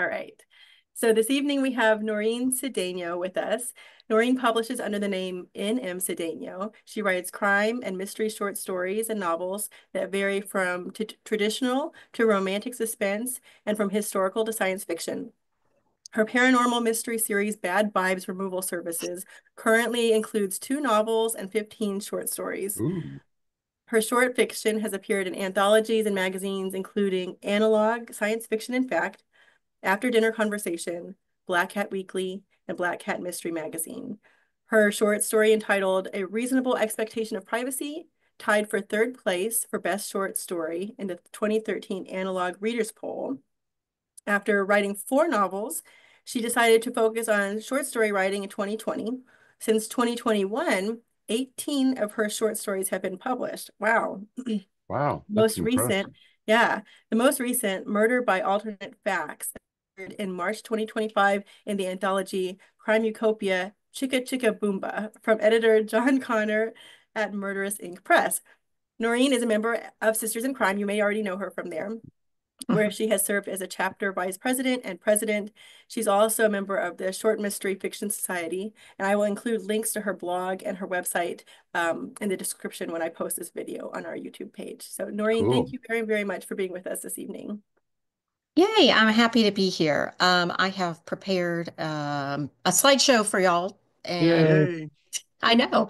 All right. So this evening we have Noreen Cedeno with us. Noreen publishes under the name N.M. Cedeno. She writes crime and mystery short stories and novels that vary from traditional to romantic suspense and from historical to science fiction. Her paranormal mystery series, Bad Vibes Removal Services, currently includes 2 novels and 15 short stories. Ooh. Her short fiction has appeared in anthologies and magazines, including Analog, Science Fiction and Fact, After Dinner Conversation, Black Cat Weekly, and Black Cat Mystery Magazine. Her short story entitled A Reasonable Expectation of Privacy tied for 3rd place for Best Short Story in the 2013 Analog Readers Poll. After writing 4 novels, she decided to focus on short story writing in 2020. Since 2021, 18 of her short stories have been published. Wow. Wow, that's Most recent, impressive. yeah, the most recent, Murder by Alternate Facts, appeared in March 2025 in the anthology Crime Utopia Chicka Chicka Boomba from editor John Connor at Murderous Ink Press. Noreen is a member of Sisters in Crime. You may already know her from there, where she has served as a chapter vice president and president. She's also a member of the Short Mystery Fiction Society, and I will include links to her blog and her website in the description when I post this video on our YouTube page. So Noreen, thank Cool. you very, very much for being with us this evening. Yay, I'm happy to be here. I have prepared a slideshow for y'all, and Yay. Yay. I know,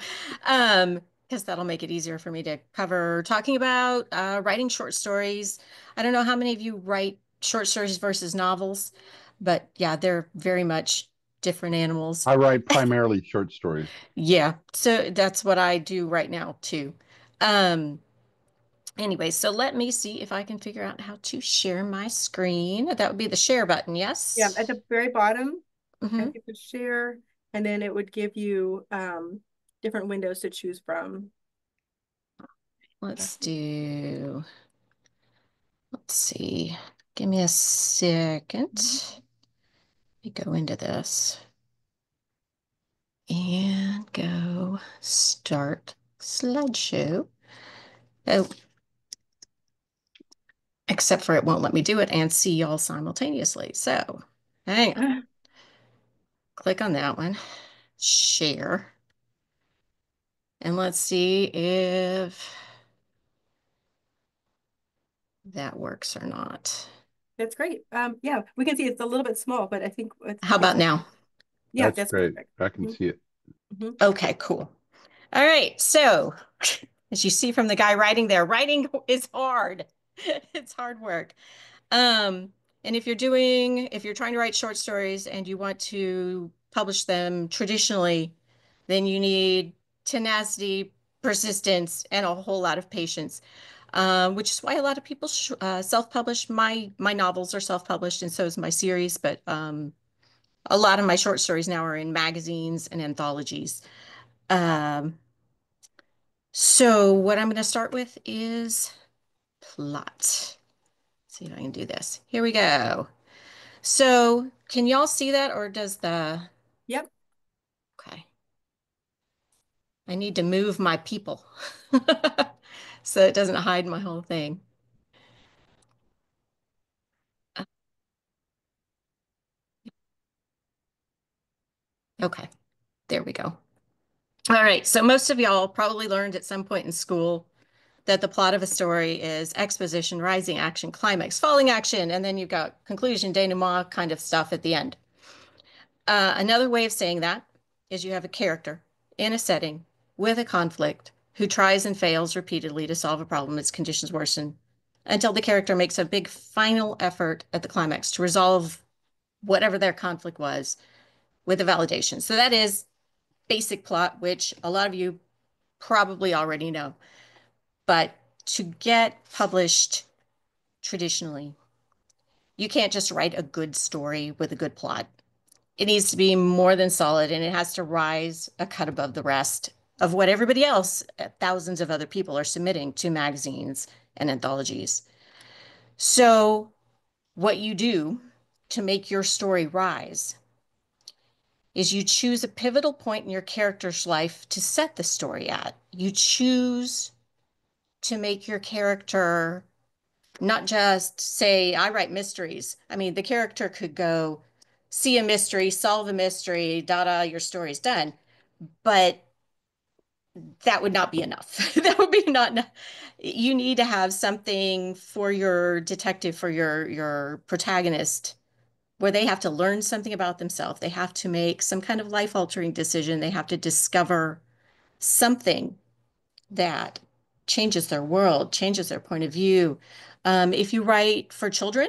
because that'll make it easier for me to cover talking about writing short stories. I don't know how many of you write short stories versus novels, but yeah, they're very much different animals. I write primarily short stories. Yeah, so that's what I do right now too. Um, Anyway, so let me see if I can figure out how to share my screen. That would be the share button, Yeah, yes? at the very bottom, I Hmm. think the share, and then it would give you different windows to choose from. Let's see. Give me a second. Let me go into this and go start slideshow. Oh, except for it won't let me do it and see y'all simultaneously. So hang on. Click on that one, share, and let's see if that works or not. That's great. Yeah, we can see it's a little bit small, but I think How it's about now? yeah, That's that's great. perfect. I can Mhm, see it. mhm. Okay, cool. All right. So, as you see from the guy writing there, writing is hard. It's hard work. Um, and if you're trying to write short stories and you want to publish them traditionally, then you need tenacity, persistence, and a whole lot of patience. Which is why a lot of people self-publish. My novels are self-published, and so is my series. But a lot of my short stories now are in magazines and anthologies. Um, so what I'm going to start with is plot. Let's see if I can do this. Here we go. So can y'all see that or does the, Yep, okay. I need to move my people so it doesn't hide my whole thing. Okay, there we go. All right, so most of y'all probably learned at some point in school that the plot of a story is exposition, rising action, climax, falling action, and then you've got conclusion, denouement kind of stuff at the end. Another way of saying that is you have a character in a setting with a conflict who tries and fails repeatedly to solve a problem as conditions worsen until the character makes a big final effort at the climax to resolve whatever their conflict was with a validation. So that is basic plot, which a lot of you probably already know. But to get published traditionally, you can't just write a good story with a good plot. It needs to be more than solid and it has to rise a cut above the rest of what everybody else, thousands of other people are submitting to magazines and anthologies. So, what you do to make your story rise is you choose a pivotal point in your character's life to set the story at. You choose to make your character not just say, I write mysteries. I mean, the character could go see a mystery, solve a mystery, your story's done. But that would not be enough. That would be not enough. You need to have something for your detective, for your protagonist, where they have to learn something about themselves. They have to make some kind of life-altering decision. They have to discover something that changes their world, changes their point of view. If you write for children,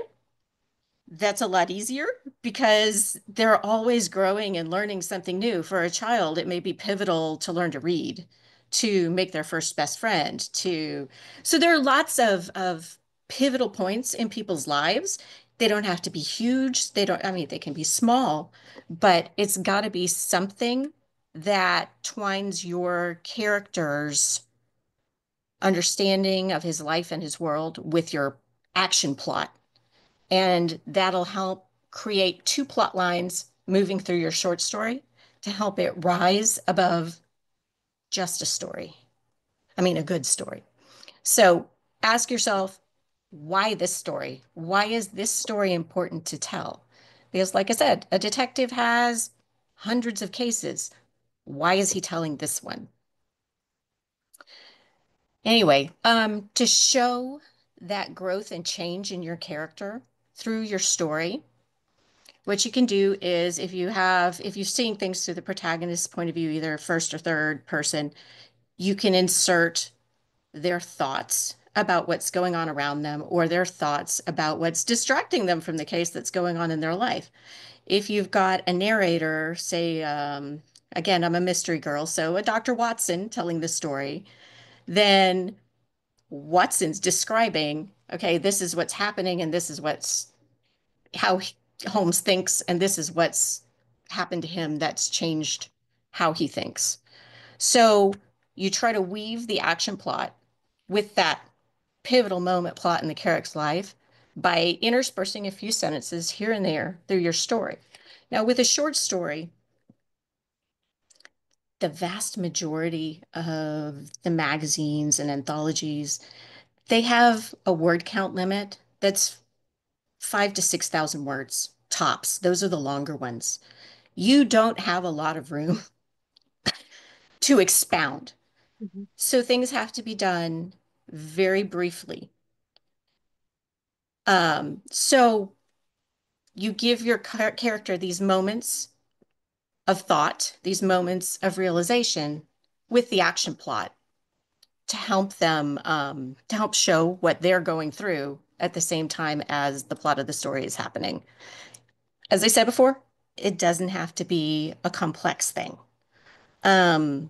that's a lot easier because they're always growing and learning something new. For a child, it may be pivotal to learn to read, to make their first best friend, to so there are lots of pivotal points in people's lives. They don't have to be huge. They don't, I mean, they can be small, but it's got to be something that twines your character's understanding of his life and his world with your action plot. And that'll help create two plot lines moving through your short story to help it rise above just a story. I mean, a good story. So ask yourself, why this story? Why is this story important to tell? Because, like I said, a detective has hundreds of cases. Why is he telling this one? Anyway, to show that growth and change in your character through your story, what you can do is if you're seeing things through the protagonist's point of view, either first or third person, you can insert their thoughts about what's going on around them or their thoughts about what's distracting them from the case that's going on in their life. If you've got a narrator, say, again, I'm a mystery girl, so a Dr. Watson telling the story, then Watson's describing, okay, this is what's happening and this is how Holmes thinks, and this is what's happened to him that's changed how he thinks. So you try to weave the action plot with that pivotal moment plot in the character's life by interspersing a few sentences here and there through your story. Now, with a short story, the vast majority of the magazines and anthologies, they have a word count limit that's 5 to 6,000 words tops. Those are the longer ones. You don't have a lot of room to expound. Mhm. So things have to be done very briefly. So you give your character these moments of thought, these moments of realization with the action plot to help them, to help show what they're going through at the same time as the plot of the story is happening. As I said before, it doesn't have to be a complex thing. Um,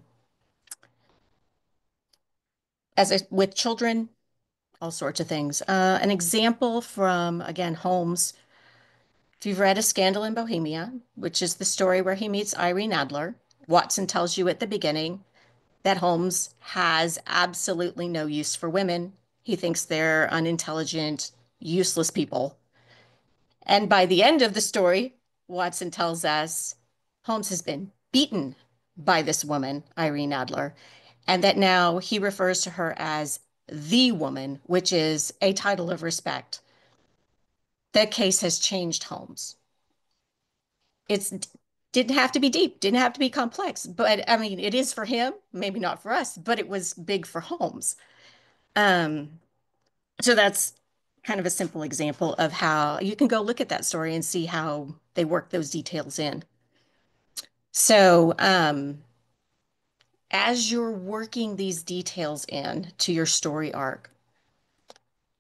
with children, all sorts of things. An example from, again, Holmes. If you've read A Scandal in Bohemia, which is the story where he meets Irene Adler, Watson tells you at the beginning that Holmes has absolutely no use for women. He thinks they're unintelligent, useless people. And by the end of the story, Watson tells us Holmes has been beaten by this woman, Irene Adler, and that now he refers to her as the woman, which is a title of respect. The case has changed Holmes. It's didn't have to be deep, didn't have to be complex, but I mean, it is for him, maybe not for us, but it was big for Holmes. Um, so that's kind of a simple example of how you can go look at that story and see how they work those details in. So, as you're working these details in to your story arc,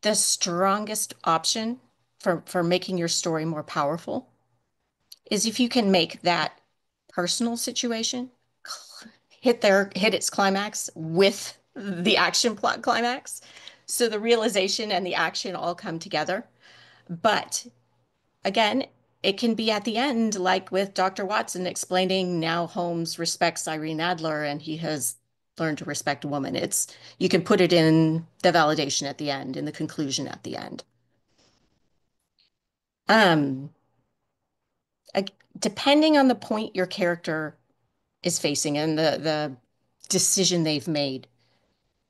the strongest option for making your story more powerful is if you can make that personal situation hit its climax with the action plot climax. So the realization and the action all come together. But again, it can be at the end, like with Dr. Watson explaining now Holmes respects Irene Adler and he has learned to respect a woman. It's you can put it in the validation at the end, in the conclusion at the end. Um, Depending on the point your character is facing and the decision they've made,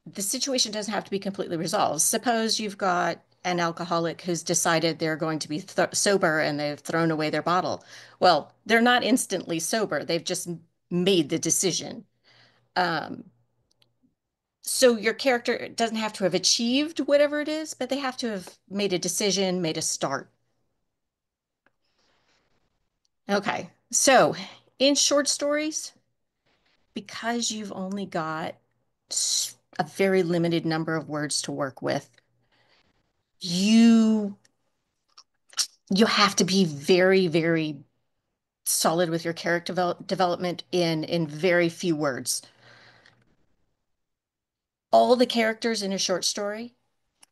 the situation doesn't have to be completely resolved. Suppose you've got an alcoholic who's decided they're going to be sober and they've thrown away their bottle. Well, they're not instantly sober. They've just made the decision. Um, so your character doesn't have to have achieved whatever it is, but they have to have made a decision, made a start. Okay, so in short stories, because you've only got a very limited number of words to work with, you you have to be very, very solid with your character development in very few words. All the characters in a short story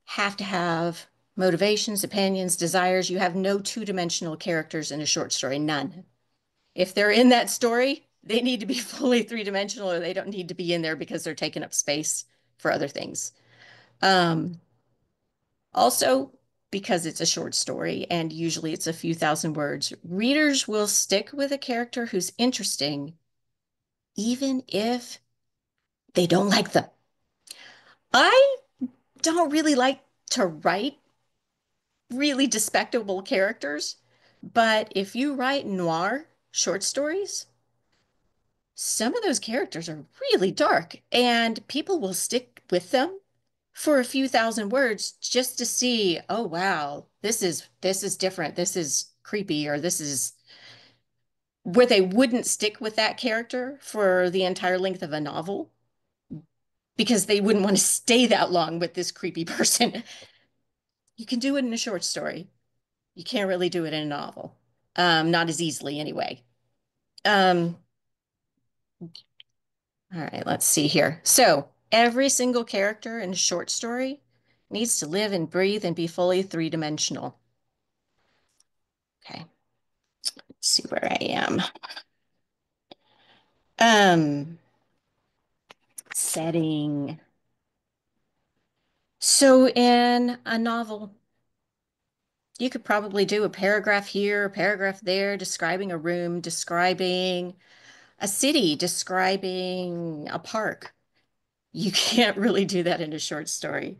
have to have motivations, opinions, desires. You have no two-dimensional characters in a short story, none. If they're in that story, they need to be fully three-dimensional, or they don't need to be in there because they're taking up space for other things. Also, because it's a short story and usually it's a few thousand words, readers will stick with a character who's interesting, even if they don't like them. I don't really like to write really despicable characters, but if you write noir short stories, some of those characters are really dark and people will stick with them for a few thousand words just to see, oh wow, this is different, this is creepy, or this is where they wouldn't stick with that character for the entire length of a novel because they wouldn't want to stay that long with this creepy person. You can do it in a short story. You can't really do it in a novel. Not as easily anyway. Um, all right, let's see here. So every single character in a short story needs to live and breathe and be fully three-dimensional. Okay, let's see where I am. Setting. So in a novel, you could probably do a paragraph here, a paragraph there, describing a room, describing a city, describing a park. You can't really do that in a short story.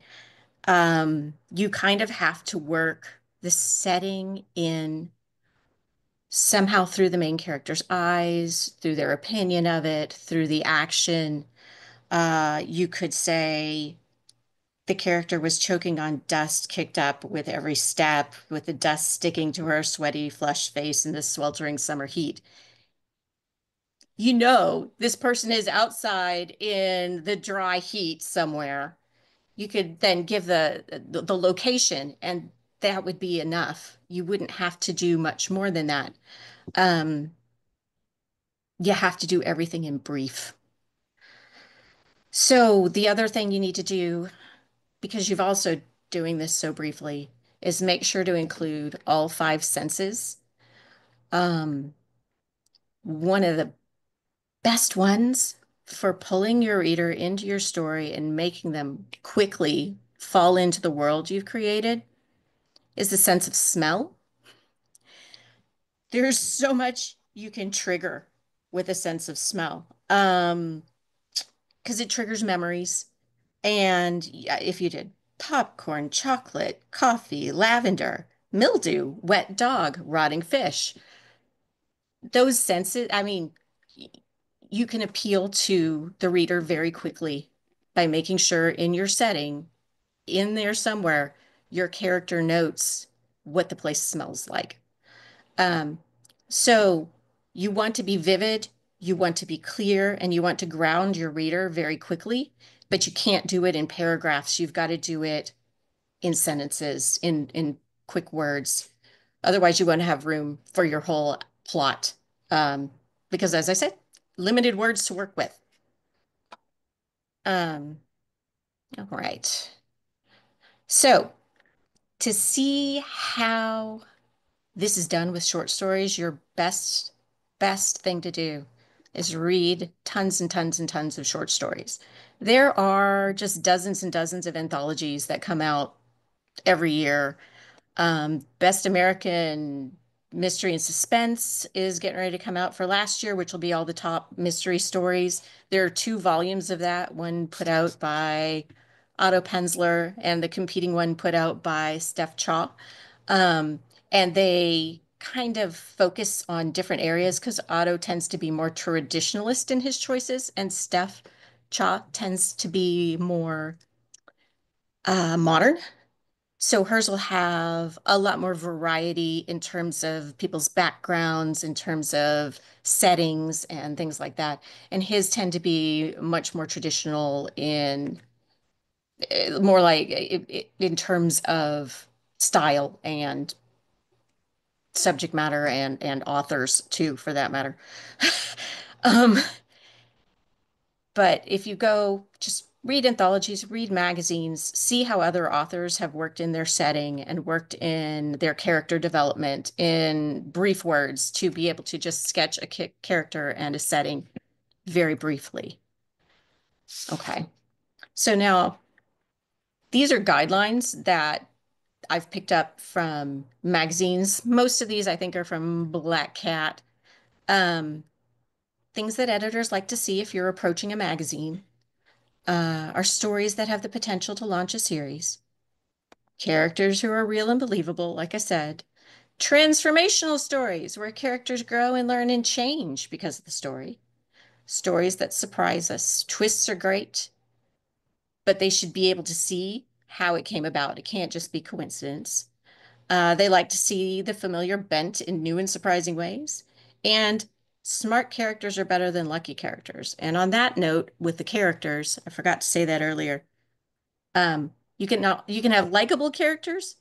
You kind of have to work the setting in somehow through the main character's eyes, through their opinion of it, through the action. You could say the character was choking on dust kicked up with every step, with the dust sticking to her sweaty, flushed face in the sweltering summer heat. You know, this person is outside in the dry heat somewhere. You could then give the location, and that would be enough. You wouldn't have to do much more than that. Um, you have to do everything in brief. So the other thing you need to do, because you've also doing this so briefly, is make sure to include all five senses. One of the best ones for pulling your reader into your story and making them quickly fall into the world you've created is the sense of smell. There's so much you can trigger with a sense of smell. Because it triggers memories. And if you did popcorn, chocolate, coffee, lavender, mildew, wet dog, rotting fish, those senses, I mean, you can appeal to the reader very quickly by making sure in your setting, in there somewhere, your character notes what the place smells like. Um, so you want to be vivid, you want to be clear, and you want to ground your reader very quickly, but you can't do it in paragraphs. You've got to do it in sentences, in quick words. Otherwise, you won't have room for your whole plot. Because as I said, limited words to work with. All right. So to see how this is done with short stories, your best thing to do is read tons and tons and tons of short stories. There are just dozens and dozens of anthologies that come out every year. Best American Mystery and Suspense is getting ready to come out for last year, which will be all the top mystery stories. There are two volumes of that, one put out by Otto Penzler, and the competing one put out by Steph Chaw. Um, and they kind of focus on different areas because Otto tends to be more traditionalist in his choices, and Steph Chaw tends to be more modern. So hers will have a lot more variety in terms of people's backgrounds, in terms of settings and things like that. And his tend to be much more traditional in more like in terms of style and subject matter and authors too, for that matter. Um, But if you go just read anthologies, read magazines, see how other authors have worked in their setting and worked in their character development in brief words to be able to just sketch a character and a setting very briefly. Okay. So now these are guidelines that I've picked up from magazines. Most of these I think are from Black Cat. Um, Things that editors like to see if you're approaching a magazine. Are stories that have the potential to launch a series, characters who are real and believable, like I said, transformational stories where characters grow and learn and change because of the story, stories that surprise us. Twists are great, but they should be able to see how it came about. It can't just be coincidence. They like to see the familiar bent in new and surprising ways. And smart characters are better than lucky characters. And on that note, with the characters, I forgot to say that earlier. You can have likable characters,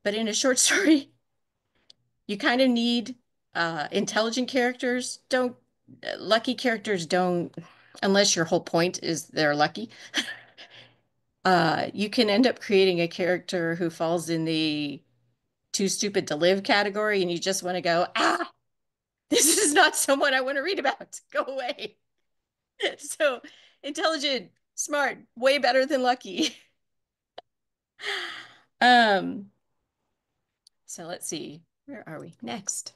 but in a short story, you kind of need intelligent characters. Don't lucky characters don't, unless your whole point is they're lucky. You can end up creating a character who falls in the too stupid to live category, and you just want to go, ah, this is not someone I want to read about. Go away. So intelligent, smart, way better than lucky. Um, so let's see, where are we next?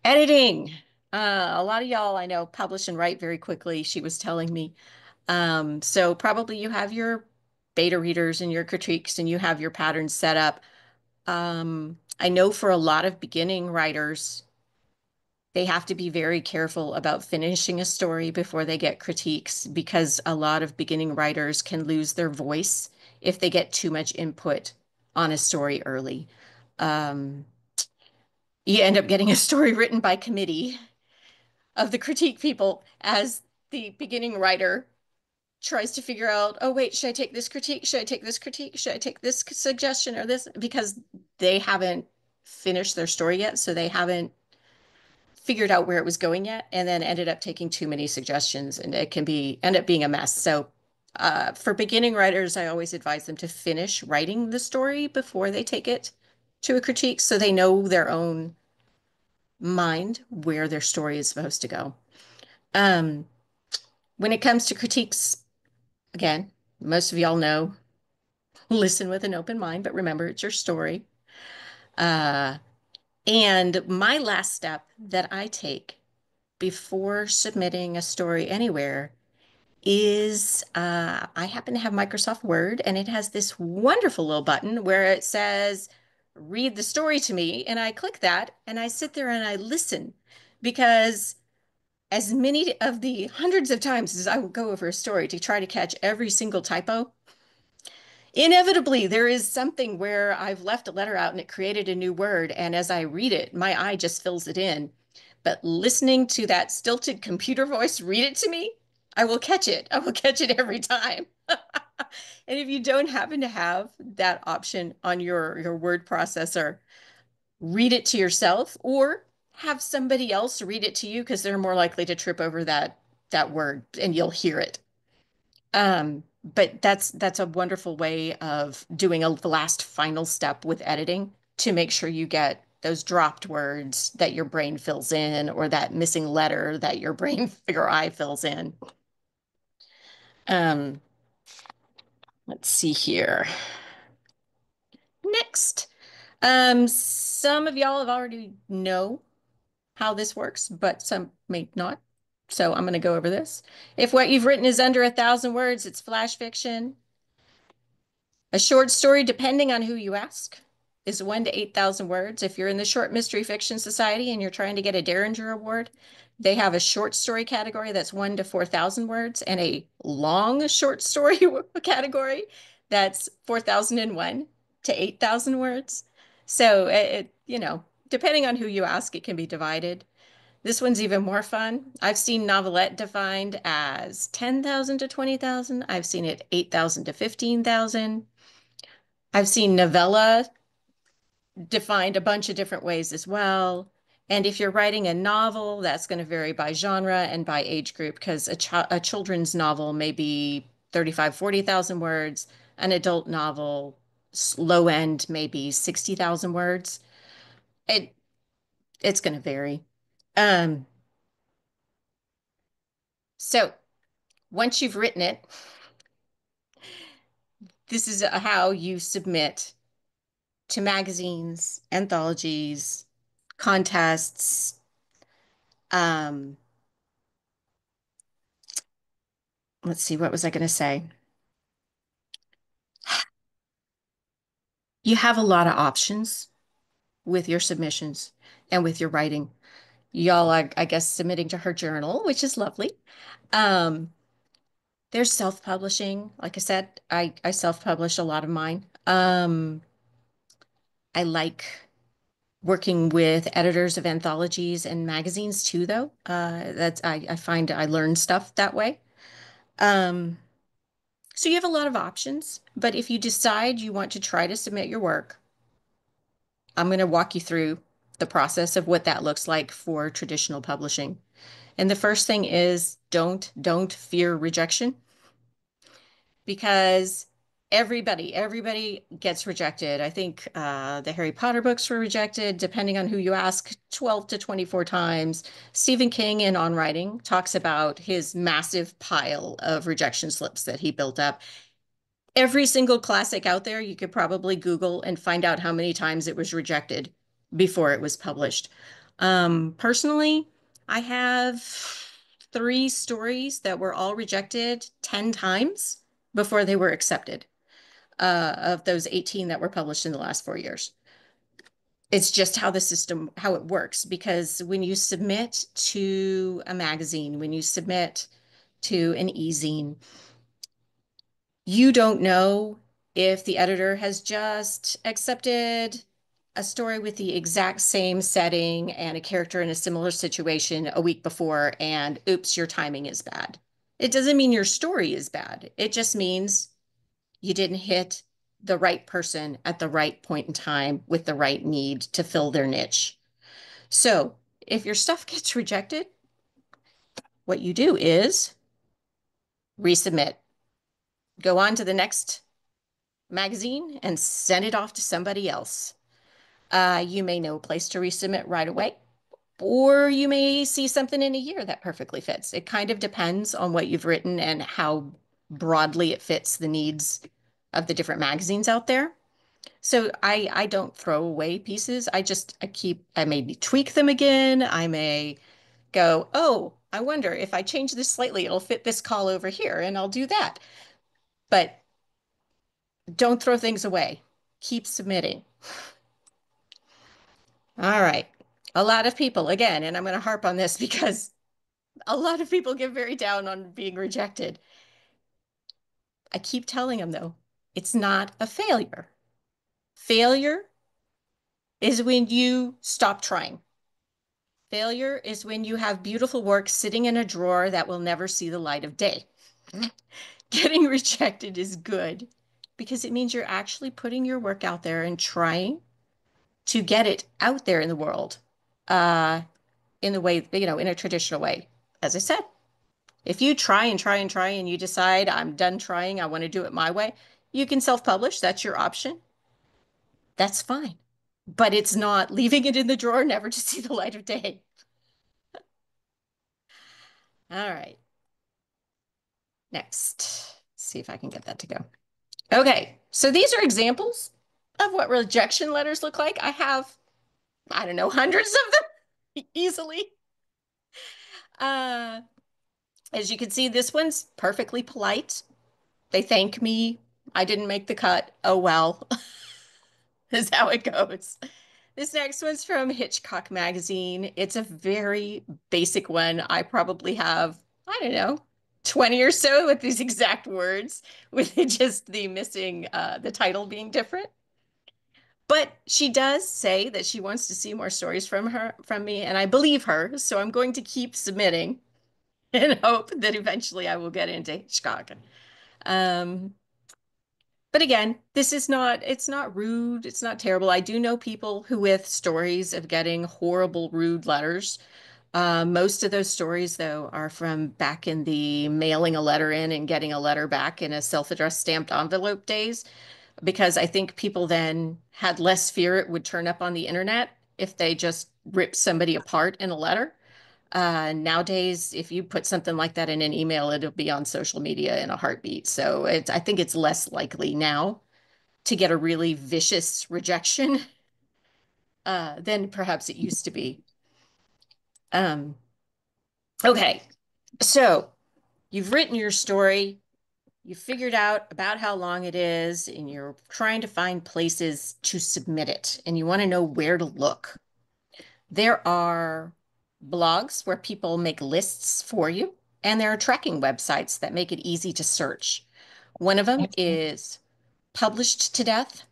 Editing. A lot of y'all I know publish and write very quickly, she was telling me. So probably you have your beta readers and your critiques and you have your patterns set up. I know for a lot of beginning writers, they have to be very careful about finishing a story before they get critiques because a lot of beginning writers can lose their voice if they get too much input on a story early. Um, you end up getting a story written by committee of the critique people as the beginning writer tries to figure out, oh, wait, should I take this critique? Should I take this critique? Should I take this suggestion or this? Because they haven't finished their story yet. So they haven't figured out where it was going yet and then ended up taking too many suggestions and it can end up being a mess. So for beginning writers, I always advise them to finish writing the story before they take it to a critique so they know their own mind where their story is supposed to go. Um, when it comes to critiques, again, most of y'all know, listen with an open mind, but remember it's your story. Uh, and my last step that I take before submitting a story anywhere is I happen to have Microsoft Word and it has this wonderful little button where it says, read the story to me. And I click that and I sit there and I listen because as many of the hundreds of times as I will go over a story to try to catch every single typo, inevitably there is something where I've left a letter out and it created a new word. And as I read it, my eye just fills it in. But listening to that stilted computer voice read it to me, I will catch it. I will catch it every time. And if you don't happen to have that option on your word processor, read it to yourself or have somebody else read it to you because they're more likely to trip over that word and you'll hear it. But that's a wonderful way of doing a last final step with editing to make sure you get those dropped words that your brain fills in or that missing letter that your brain your eye fills in. Um, let's see here. Next. Some of y'all have already know how this works, but some may not. So I'm going to go over this. If what you've written is under 1,000 words, it's flash fiction. A short story, depending on who you ask, is 1 to 8,000 words. If you're in the Short Mystery Fiction Society and you're trying to get a Derringer Award, they have a short story category that's 1 to 4,000 words and a long short story category that's 4,001 to 8,000 words. So depending on who you ask, it can be divided. This one's even more fun. I've seen novelette defined as 10,000 to 20,000. I've seen it 8,000 to 15,000. I've seen novella defined a bunch of different ways as well. And if you're writing a novel, that's going to vary by genre and by age group because a children's novel may be 35, 40,000 words. An adult novel, low end, maybe 60,000 words. It's going to vary. Um, so once you've written it, this is how you submit to magazines, anthologies, contests. Um, let's see, what was I going to say? You have a lot of options with your submissions and with your writing. Y'all are, I guess, submitting to her journal, which is lovely. Um, there's self-publishing. Like I said, I self-publish a lot of mine. I like working with editors of anthologies and magazines too, though. I find I learn stuff that way. Um, so you have a lot of options, but if you decide you want to try to submit your work, I'm going to walk you through the process of what that looks like for traditional publishing. And the first thing is don't fear rejection because everybody gets rejected. I think the Harry Potter books were rejected, depending on who you ask, 12 to 24 times. Stephen King in On Writing talks about his massive pile of rejection slips that he built up. Every single classic out there, you could probably Google and find out how many times it was rejected before it was published. Personally, I have 3 stories that were all rejected 10 times before they were accepted, of those 18 that were published in the last 4 years. It's just how it works, because when you submit to a magazine, when you submit to an e-zine, you don't know if the editor has just accepted a story with the exact same setting and a character in a similar situation a week before, and oops, your timing is bad. It doesn't mean your story is bad. It just means you didn't hit the right person at the right point in time with the right need to fill their niche. So if your stuff gets rejected, what you do is resubmit. Go on to the next magazine and send it off to somebody else. You may know a place to resubmit right away, or you may see something in a year that perfectly fits. It kind of depends on what you've written and how broadly it fits the needs of the different magazines out there. So I don't throw away pieces. I maybe tweak them again. I may go, oh, I wonder if I change this slightly, it'll fit this call over here, and I'll do that. But don't throw things away. Keep submitting. All right. A lot of people, again, and I'm going to harp on this because a lot of people get very down on being rejected. I keep telling them, though, it's not a failure. Failure is when you stop trying. Failure is when you have beautiful work sitting in a drawer that will never see the light of day. Getting rejected is good because it means you're actually putting your work out there and trying to get it out there in the world, in the way, in a traditional way. As I said, if you try and try and try and you decide, I'm done trying, I want to do it my way, you can self-publish. That's your option. That's fine. But it's not leaving it in the drawer, never to see the light of day. All right. Next, see if I can get that to go. Okay, so these are examples of what rejection letters look like. I have, I don't know, hundreds of them easily. As you can see, this one's perfectly polite. They thank me. I didn't make the cut. Oh well, is how it goes. This next one's from Hitchcock Magazine. It's a very basic one. I probably have, I don't know, 20 or so with these exact words, with just the missing the title being different. But she does say that she wants to see more stories from me, and I believe her. So I'm going to keep submitting and hope that eventually I will get into Hitchcock. Um, but again, it's not rude, it's not terrible. I do know people who with stories of getting horrible, rude letters. Most of those stories, though, are from back in the mailing a letter in and getting a letter back in a self-addressed stamped envelope days, because I think people then had less fear it would turn up on the internet if they just ripped somebody apart in a letter. Nowadays, if you put something like that in an email, it'll be on social media in a heartbeat. So I think it's less likely now to get a really vicious rejection than perhaps it used to be. Um, okay, so you've written your story, you figured out about how long it is, and you're trying to find places to submit it, and you want to know where to look. There are blogs where people make lists for you, and there are tracking websites that make it easy to search. One of them is Published to Death,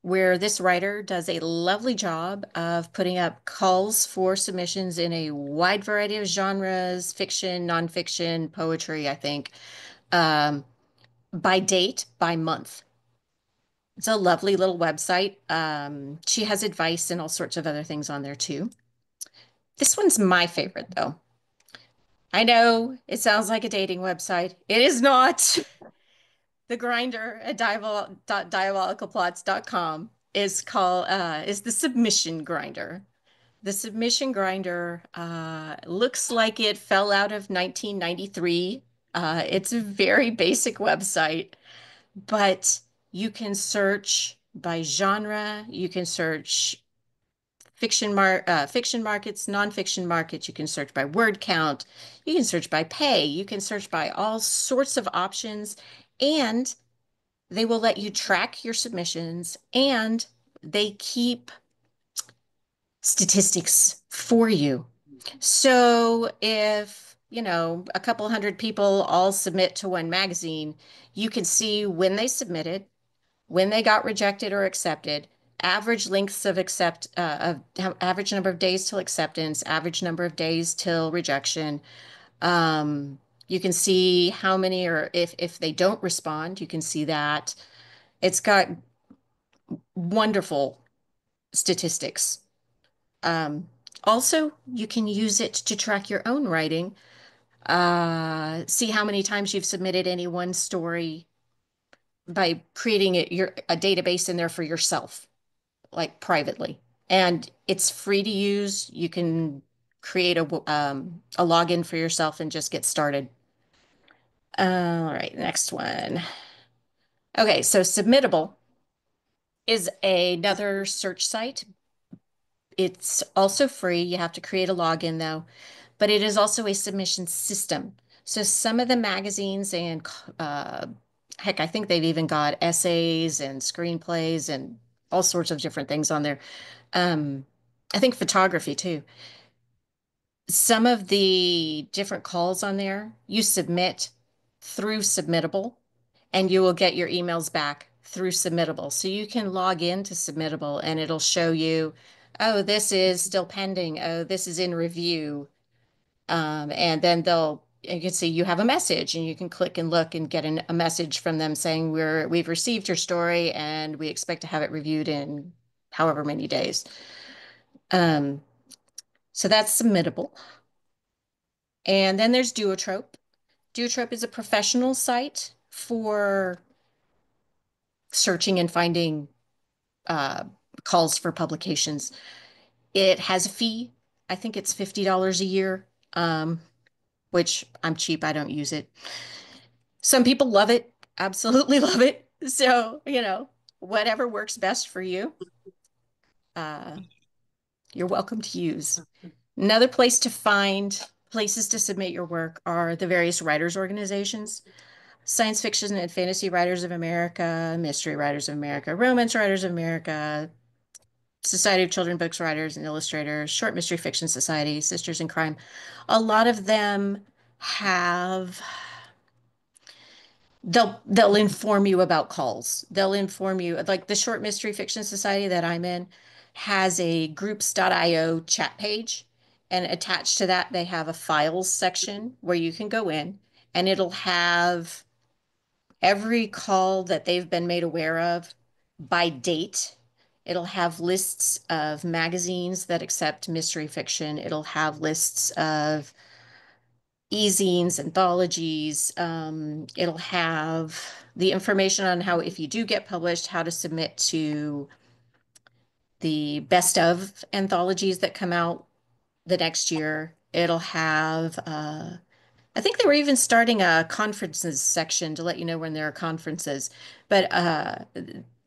where this writer does a lovely job of putting up calls for submissions in a wide variety of genres, fiction, nonfiction, poetry, I think, um, by date, by month. It's a lovely little website. She has advice and all sorts of other things on there too. This one's my favorite though. I know it sounds like a dating website. It is not. The grinder at diabolicalplots.com is the submission grinder. The submission grinder looks like it fell out of 1993. It's a very basic website, but you can search by genre, you can search fiction markets, nonfiction markets. You can search by word count. You can search by pay. You can search by all sorts of options, and they will let you track your submissions, and they keep statistics for you. So if, a couple hundred people all submit to one magazine, you can see when they submitted, when they got rejected or accepted, average lengths of average number of days till acceptance, average number of days till rejection. You can see how many, or if they don't respond, you can see that. It's got wonderful statistics. Also, you can use it to track your own writing. See how many times you've submitted any one story by creating a database in there for yourself, like privately. And it's free to use. You can create a login for yourself and just get started. All right, next one. Okay, so Submittable is another search site. It's also free. You have to create a login though, but it is also a submission system. So some of the magazines and heck, I think they've even got essays and screenplays and all sorts of different things on there. I think photography too. Some of the different calls on there, you submit through Submittable, and you will get your emails back through Submittable. So you can log into Submittable and it'll show you, oh, this is still pending. Oh, this is in review. And then you can see you have a message, and you can click and look and get a message from them saying we've received your story and we expect to have it reviewed in however many days. So that's Submittable. And then there's Duotrope. Duotrope is a professional site for searching and finding uh, calls for publications. It has a fee. I think it's $50 a year, which I'm cheap. I don't use it. Some people love it, absolutely love it. So, whatever works best for you, uh, you're welcome to use. Another place to find places to submit your work are the various writers' organizations. Science Fiction and Fantasy Writers of America, Mystery Writers of America, Romance Writers of America, Society of Children Books Writers and Illustrators, Short Mystery Fiction Society, Sisters in Crime. A lot of them have they'll inform you about calls. They'll inform you, like the Short Mystery Fiction Society that I'm in has a groups.io chat page, and attached to that they have a files section where you can go in and it'll have every call that they've been made aware of by date. It'll have lists of magazines that accept mystery fiction. It'll have lists of e-zines, anthologies. It'll have the information on how, if you do get published, how to submit to the best of anthologies that come out the next year. It'll have, I think they were even starting a conferences section to let you know when there are conferences, but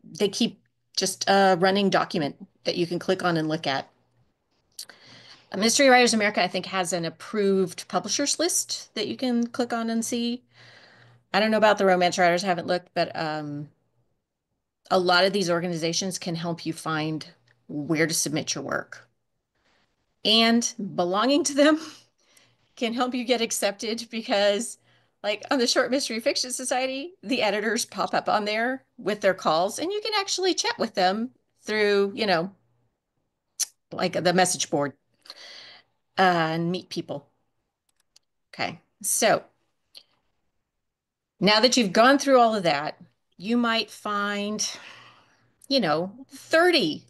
they keep just a running document that you can click on and look at. Mystery Writers America, I think, has an approved publishers list that you can click on and see. I don't know about the romance writers, I haven't looked, but a lot of these organizations can help you find where to submit your work. And belonging to them can help you get accepted because, like on the Short Mystery Fiction Society, the editors pop up on there with their calls, and you can actually chat with them through, like the message board and meet people. Okay, so now that you've gone through all of that, you might find, 30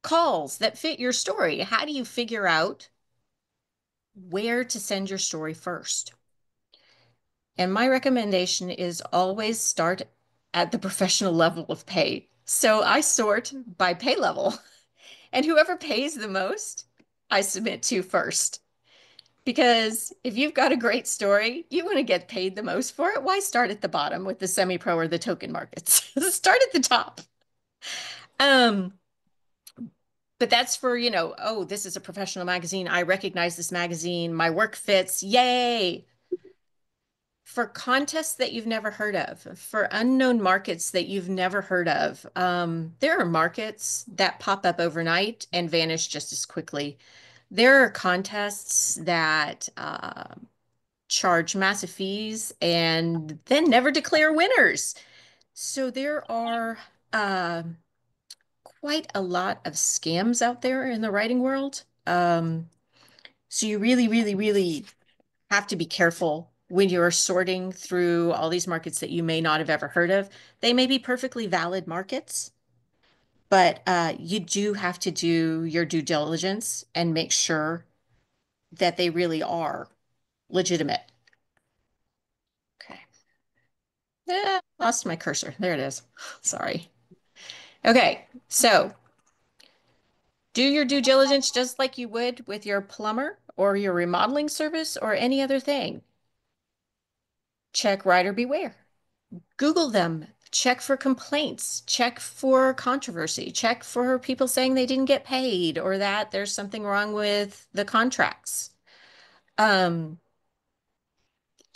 calls that fit your story. How do you figure out where to send your story first? And my recommendation is always start at the professional level of pay. So I sort by pay level, and whoever pays the most, I submit to first. Because if you've got a great story, you want to get paid the most for it. Why start at the bottom with the semi-pro or the token markets? Start at the top. Um, but that's for, oh, this is a professional magazine. I recognize this magazine. My work fits. Yay. For contests that you've never heard of, for unknown markets that you've never heard of, there are markets that pop up overnight and vanish just as quickly. There are contests that charge massive fees and then never declare winners. So there are quite a lot of scams out there in the writing world. So you really, really, really have to be careful when you're sorting through all these markets that you may not have ever heard of. They may be perfectly valid markets, but you do have to do your due diligence and make sure that they really are legitimate. Okay. Lost my cursor. There it is. Sorry. Okay, so do your due diligence just like you would with your plumber or your remodeling service or any other thing. Check Writer Beware. Google them. Check for complaints. Check for controversy. Check for people saying they didn't get paid or that there's something wrong with the contracts.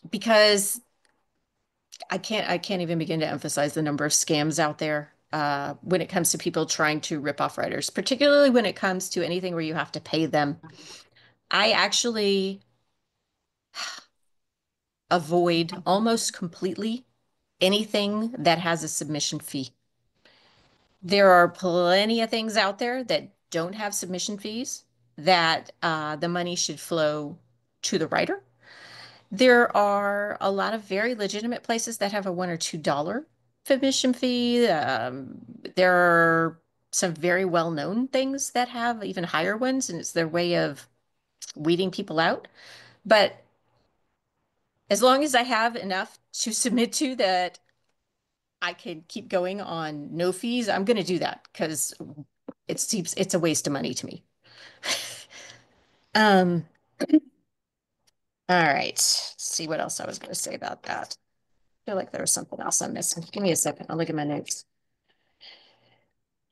Because I can't even begin to emphasize the number of scams out there when it comes to people trying to rip off writers, particularly when it comes to anything where you have to pay them. I actually avoid almost completely anything that has a submission fee. There are plenty of things out there that don't have submission fees that the money should flow to the writer. There are a lot of very legitimate places that have a $1 or $2 submission fee. There are some very well-known things that have even higher ones, and it's their way of weeding people out. But as long as I have enough to submit to that I can keep going on no fees, I'm going to do that because it's a waste of money to me. Um, all right. Let's see what else I was going to say about that. I feel like there was something else I'm missing. Give me a second. I'll look at my notes.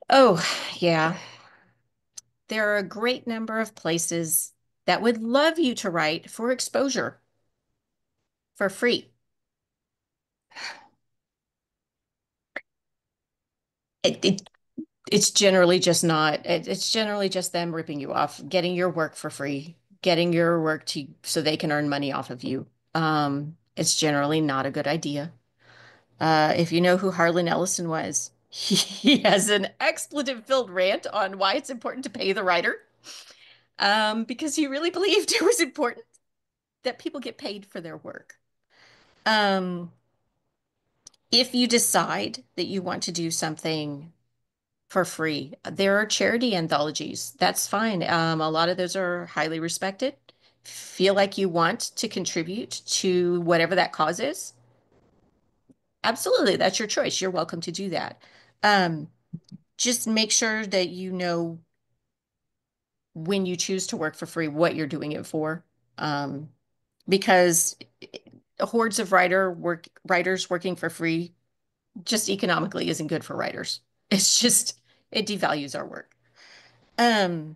Oh, yeah. There are a great number of places that would love you to write for exposure for free. It, it it's generally just not. It's generally just them ripping you off, getting your work for free, getting your work to so they can earn money off of you. It's generally not a good idea. If you know who Harlan Ellison was, he has an expletive-filled rant on why it's important to pay the writer, because he really believed it was important that people get paid for their work. Um, if you decide that you want to do something for free, there are charity anthologies. That's fine. A lot of those are highly respected. Feel like you want to contribute to whatever that cause is? Absolutely, that's your choice. You're welcome to do that. Um, just make sure that you know when you choose to work for free, what you're doing it for. Um, because hordes of writers working for free just economically isn't good for writers. It's just it devalues our work. Um,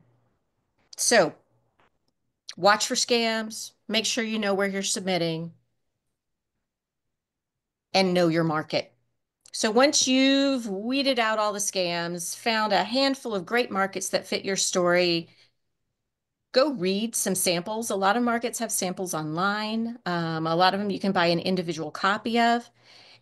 so watch for scams, make sure you know where you're submitting, and know your market. So once you've weeded out all the scams, found a handful of great markets that fit your story, go read some samples. A lot of markets have samples online. A lot of them you can buy an individual copy of,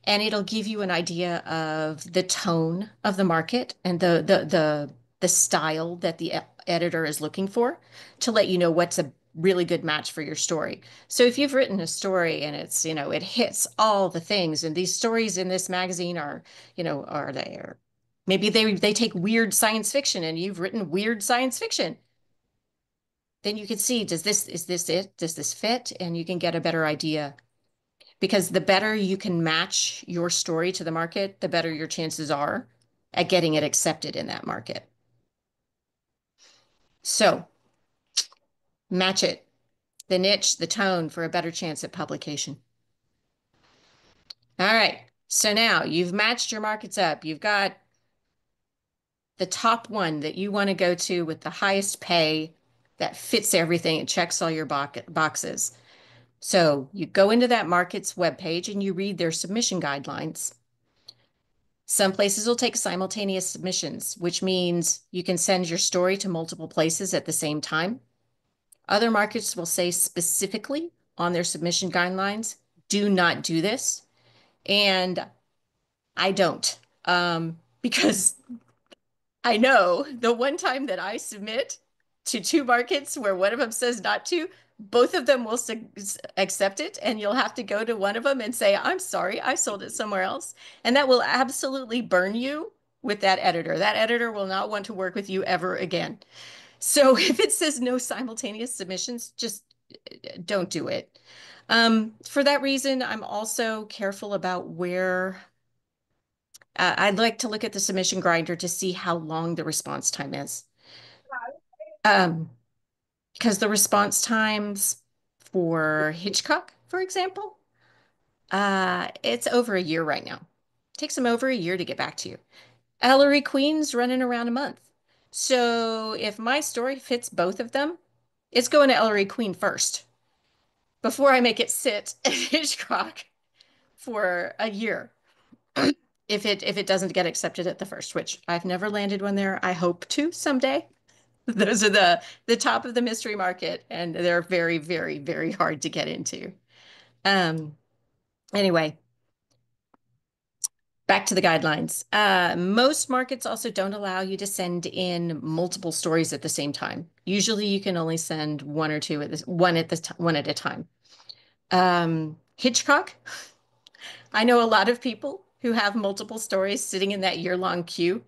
and it'll give you an idea of the tone of the market and the style that the editor is looking for to let you know what's a really good match for your story. So if you've written a story and it's, it hits all the things, and these stories in this magazine are, are they, or maybe they take weird science fiction and you've written weird science fiction, then you can see, is this it? Does this fit? And you can get a better idea, because the better you can match your story to the market, the better your chances are at getting it accepted in that market. So match it, the niche, the tone, for a better chance at publication. All right. So now you've matched your markets up. You've got the top one that you want to go to with the highest pay that fits everything. It checks all your boxes. So you go into that market's webpage and you read their submission guidelines. Some places will take simultaneous submissions, which means you can send your story to multiple places at the same time. Other markets will say specifically on their submission guidelines, do not do this. And I don't, because I know the one time that I submit to two markets where one of them says not to, both of them will accept it, and you'll have to go to one of them and say, I'm sorry, I sold it somewhere else. And that will absolutely burn you with that editor. That editor will not want to work with you ever again. So if it says no simultaneous submissions, just don't do it. For that reason, I'm also careful about where I'd like to look at the submission grinder to see how long the response time is. Um, because the response times for Hitchcock, for example, it's over a year right now. It takes them over a year to get back to you. Ellery Queen's running around a month. So if my story fits both of them, it's going to Ellery Queen first before I make it sit at Hitchcock for a year. If it doesn't get accepted at the first, which I've never landed one there. I hope to someday. Those are the top of the mystery market, and they're very, very, very hard to get into. Um, anyway, back to the guidelines. Most markets also don't allow you to send in multiple stories at the same time. Usually, you can only send one or two one at a time. Hitchcock, I know a lot of people who have multiple stories sitting in that year-long queue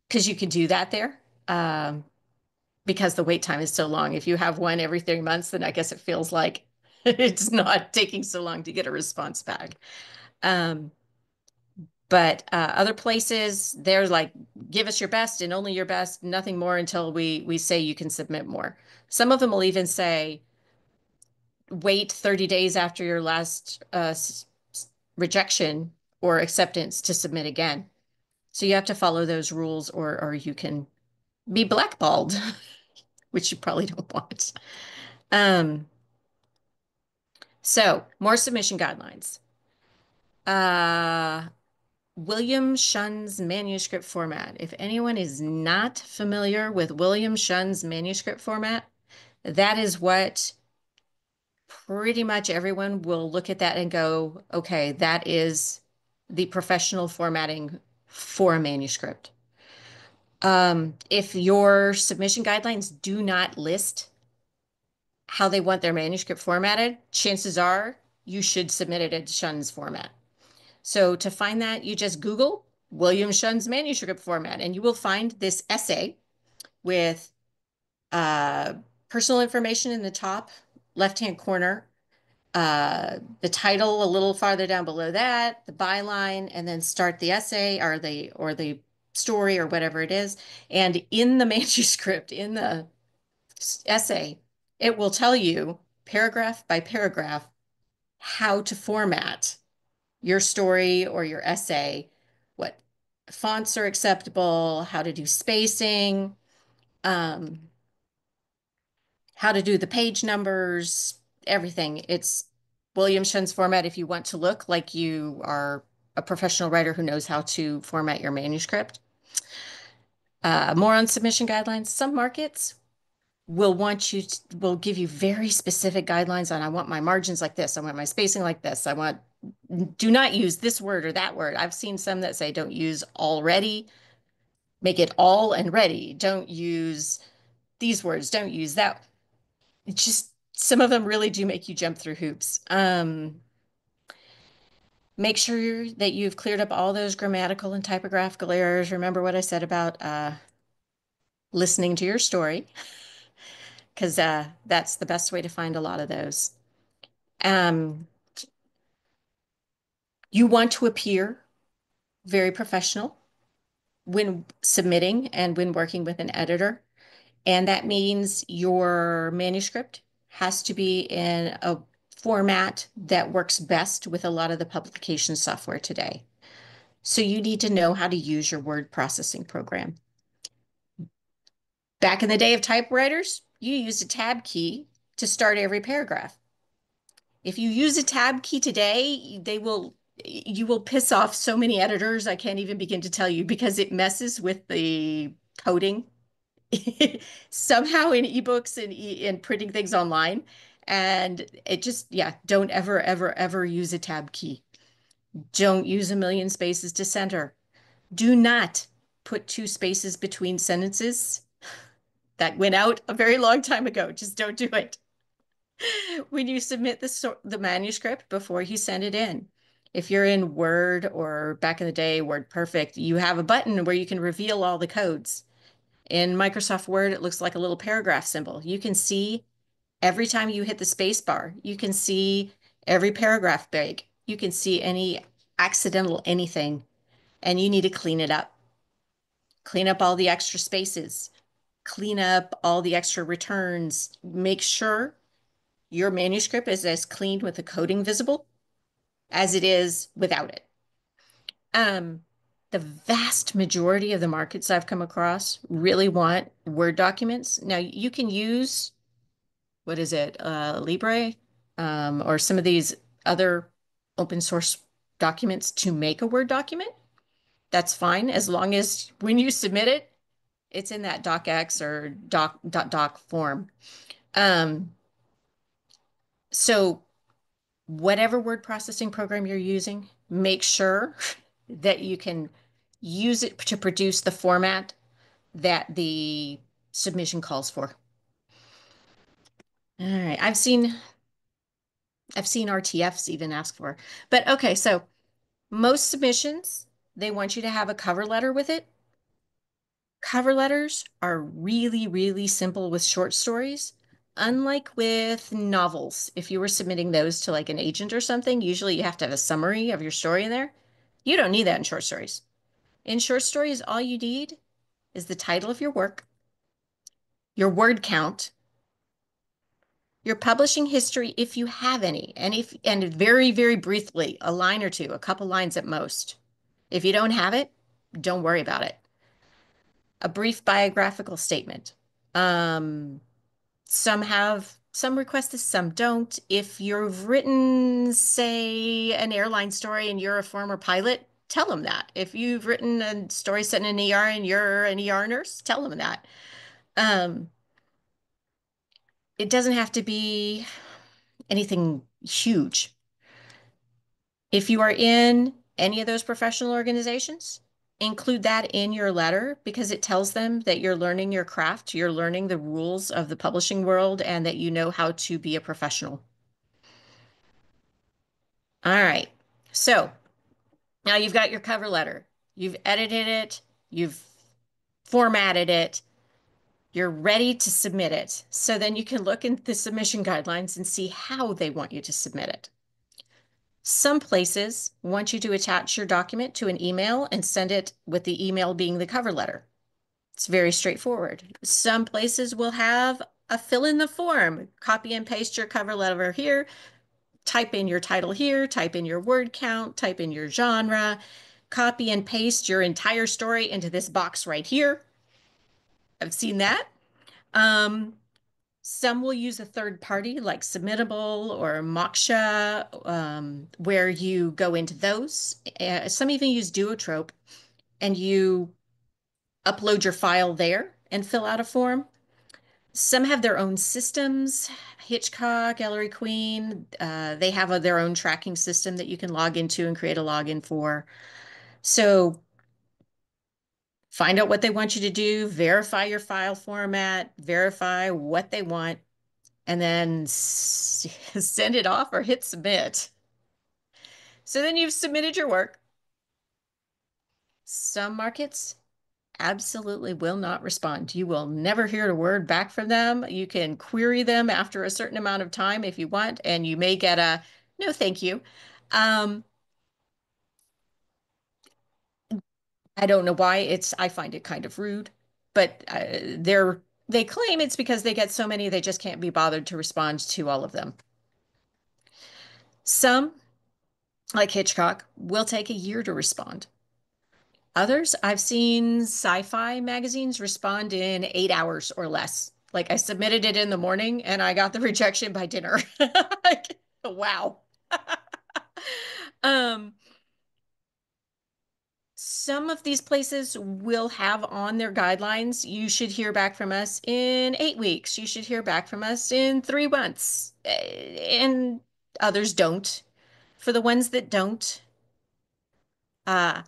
because you can do that there. Because the wait time is so long. If you have one every 3 months, then I guess it feels like it's not taking so long to get a response back. But other places, they're like, give us your best and only your best, nothing more until we say you can submit more. Some of them will even say, wait 30 days after your last rejection or acceptance to submit again. So you have to follow those rules, or you can be blackballed, which you probably don't want. So more submission guidelines. Uh, William Shun's manuscript format. If anyone is not familiar with William Shun's manuscript format, that is what pretty much everyone will look at that and go, okay, that is the professional formatting for a manuscript. If your submission guidelines do not list how they want their manuscript formatted, chances are you should submit it in Shun's format. So to find that, you just Google William Shun's manuscript format, and you will find this essay with uh, personal information in the top left-hand corner, the title a little farther down below that, the byline, and then start the essay or the story or whatever it is. And in the manuscript, in the essay, it will tell you paragraph by paragraph how to format your story or your essay, what fonts are acceptable, how to do spacing, um, how to do the page numbers, everything. It's William Shun's format if you want to look like you are a professional writer who knows how to format your manuscript. More on submission guidelines. Some markets will give you very specific guidelines on I want my margins like this, I want my spacing like this, do not use this word or that word. I've seen some that say don't use already, make it all and ready. Don't use these words, don't use that. It's just some of them really do make you jump through hoops. Make sure that you've cleared up all those grammatical and typographical errors. Remember what I said about listening to your story, because that's the best way to find a lot of those. Um, you want to appear very professional when submitting and when working with an editor. And that means your manuscript has to be in a format that works best with a lot of the publication software today. So you need to know how to use your word processing program. Back in the day of typewriters, you used a tab key to start every paragraph. If you use a tab key today, you will piss off so many editors, I can't even begin to tell you, because it messes with the coding somehow in ebooks and printing things online. And it just, yeah, don't ever, ever, ever use a tab key. Don't use a million spaces to center. Do not put two spaces between sentences. That went out a very long time ago. Just don't do it. When you submit the manuscript before you send it in. If you're in Word or back in the day, WordPerfect, you have a button where you can reveal all the codes. In Microsoft Word, it looks like a little paragraph symbol. You can see every time you hit the space bar, you can see every paragraph break. You can see any accidental anything, and you need to clean it up. Clean up all the extra spaces. Clean up all the extra returns. Make sure your manuscript is as clean with the coding visible as it is without it. The vast majority of the markets I've come across really want Word documents. Now you can use, what is it, Libre, or some of these other open source documents to make a Word document. That's fine as long as when you submit it, it's in that docx or doc form. So whatever word processing program you're using, make sure that you can use it to produce the format that the submission calls for. All right, I've seen RTFs even ask for, but okay, so most submissions, they want you to have a cover letter with it. Cover letters are really, really simple with short stories. Unlike with novels, if you were submitting those to like an agent or something, usually you have to have a summary of your story in there. You don't need that in short stories. In short stories, all you need is the title of your work, your word count, your publishing history if you have any, and very, very briefly, a line or two, a couple lines at most. If you don't have it, don't worry about it. A brief biographical statement. Some have Some request this, some don't. If you've written, say, an airline story and you're a former pilot, tell them that. If you've written a story set in an ER and you're an ER nurse, tell them that. Um, it doesn't have to be anything huge. If you are in any of those professional organizations, include that in your letter because it tells them that you're learning your craft, you're learning the rules of the publishing world, and that you know how to be a professional. All right. So now you've got your cover letter. You've edited it, you've formatted it, you're ready to submit it. So then you can look in the submission guidelines and see how they want you to submit it. Some places want you to attach your document to an email and send it with the email being the cover letter. It's very straightforward. Some places will have a fill in the form, copy and paste your cover letter here, type in your title here, type in your word count, type in your genre, copy and paste your entire story into this box right here. I've seen that. Some will use a third party like Submittable or Moksha, where you go into those. Some even use Duotrope and you upload your file there and fill out a form. Some have their own systems. Hitchcock, Ellery Queen, they have their own tracking system that you can log into and create a login for. So find out what they want you to do, verify your file format, verify what they want, and then send it off or hit submit. So then you've submitted your work. Some markets absolutely will not respond. You will never hear a word back from them. You can query them after a certain amount of time if you want, and you may get a no, thank you. I don't know why. I find it kind of rude, but they claim it's because they get so many, they just can't be bothered to respond to all of them. Some, like Hitchcock, will take a year to respond. Others, I've seen sci-fi magazines respond in 8 hours or less. Like I submitted it in the morning and I got the rejection by dinner. Like, wow. Um, some of these places will have on their guidelines, you should hear back from us in 8 weeks. You should hear back from us in 3 months. And others don't. For the ones that don't, uh,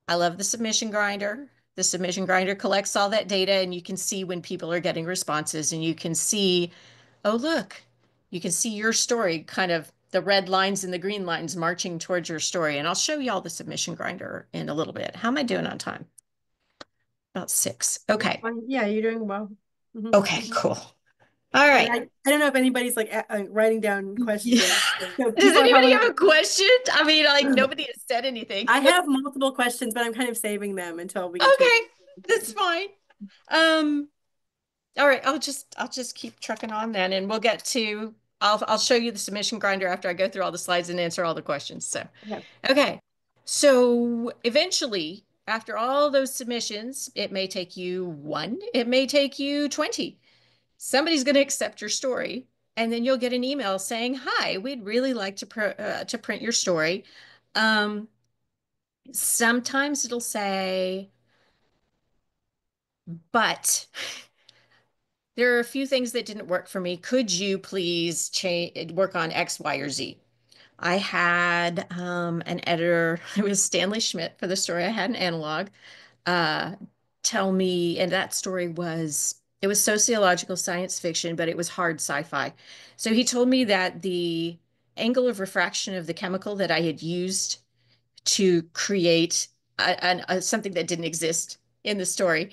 I love the submission grinder. The submission grinder collects all that data and you can see when people are getting responses and you can see, oh, look, you can see your story, kind of the red lines and the green lines marching towards your story. And I'll show you all the submission grinder in a little bit. How am I doing on time? About 6. Okay. Yeah, you're doing well. Okay, cool. All right. I don't know if anybody's like writing down questions. So Does anybody probably have a question? I mean, like nobody has said anything. I have multiple questions, but I'm kind of saving them until we get Okay, that's fine. All right, I'll just keep trucking on then, and we'll get to I'll show you the submission grinder after I go through all the slides and answer all the questions. So, okay. So eventually, after all those submissions, it may take you 1, it may take you 20. Somebody's going to accept your story, and then you'll get an email saying, "Hi, we'd really like to print your story." Sometimes it'll say, "But there are a few things that didn't work for me. Could you please work on X, Y, or Z?" I had an editor, it was Stanley Schmidt for the story I had in Analog, uh, tell me, and that story it was sociological science fiction, but it was hard sci-fi. So he told me that the angle of refraction of the chemical that I had used to create something that didn't exist in the story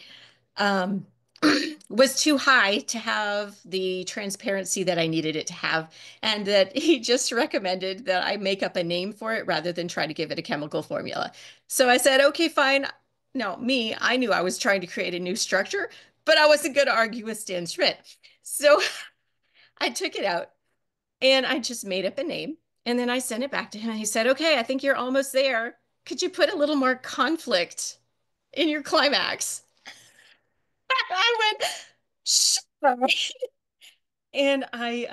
um, was too high to have the transparency that I needed it to have, and that he just recommended that I make up a name for it rather than try to give it a chemical formula. So I said, okay, fine. No, I knew I was trying to create a new structure, but I wasn't going to argue with Stan Schmidt. So I took it out and I just made up a name. And then I sent it back to him and he said, okay, I think you're almost there. Could you put a little more conflict in your climax? I went, sure. And I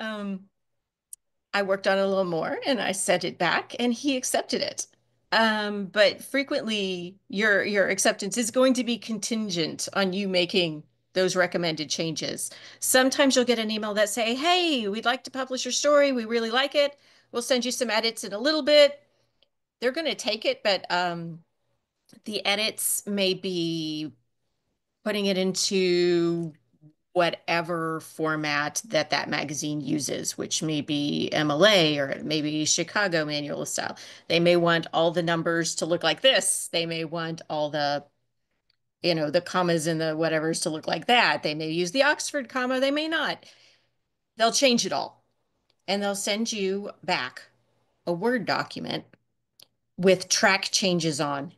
worked on it a little more and I sent it back and he accepted it. But frequently your acceptance is going to be contingent on you making those recommended changes. Sometimes you'll get an email that say, "Hey, we'd like to publish your story. We really like it. We'll send you some edits in a little bit." They're going to take it, but the edits may be putting it into whatever format that that magazine uses, which may be MLA or maybe Chicago manual style. They may want all the numbers to look like this. They may want all the, the commas and the whatevers to look like that. They may use the Oxford comma. They may not. They'll change it all and they'll send you back a Word document with track changes on.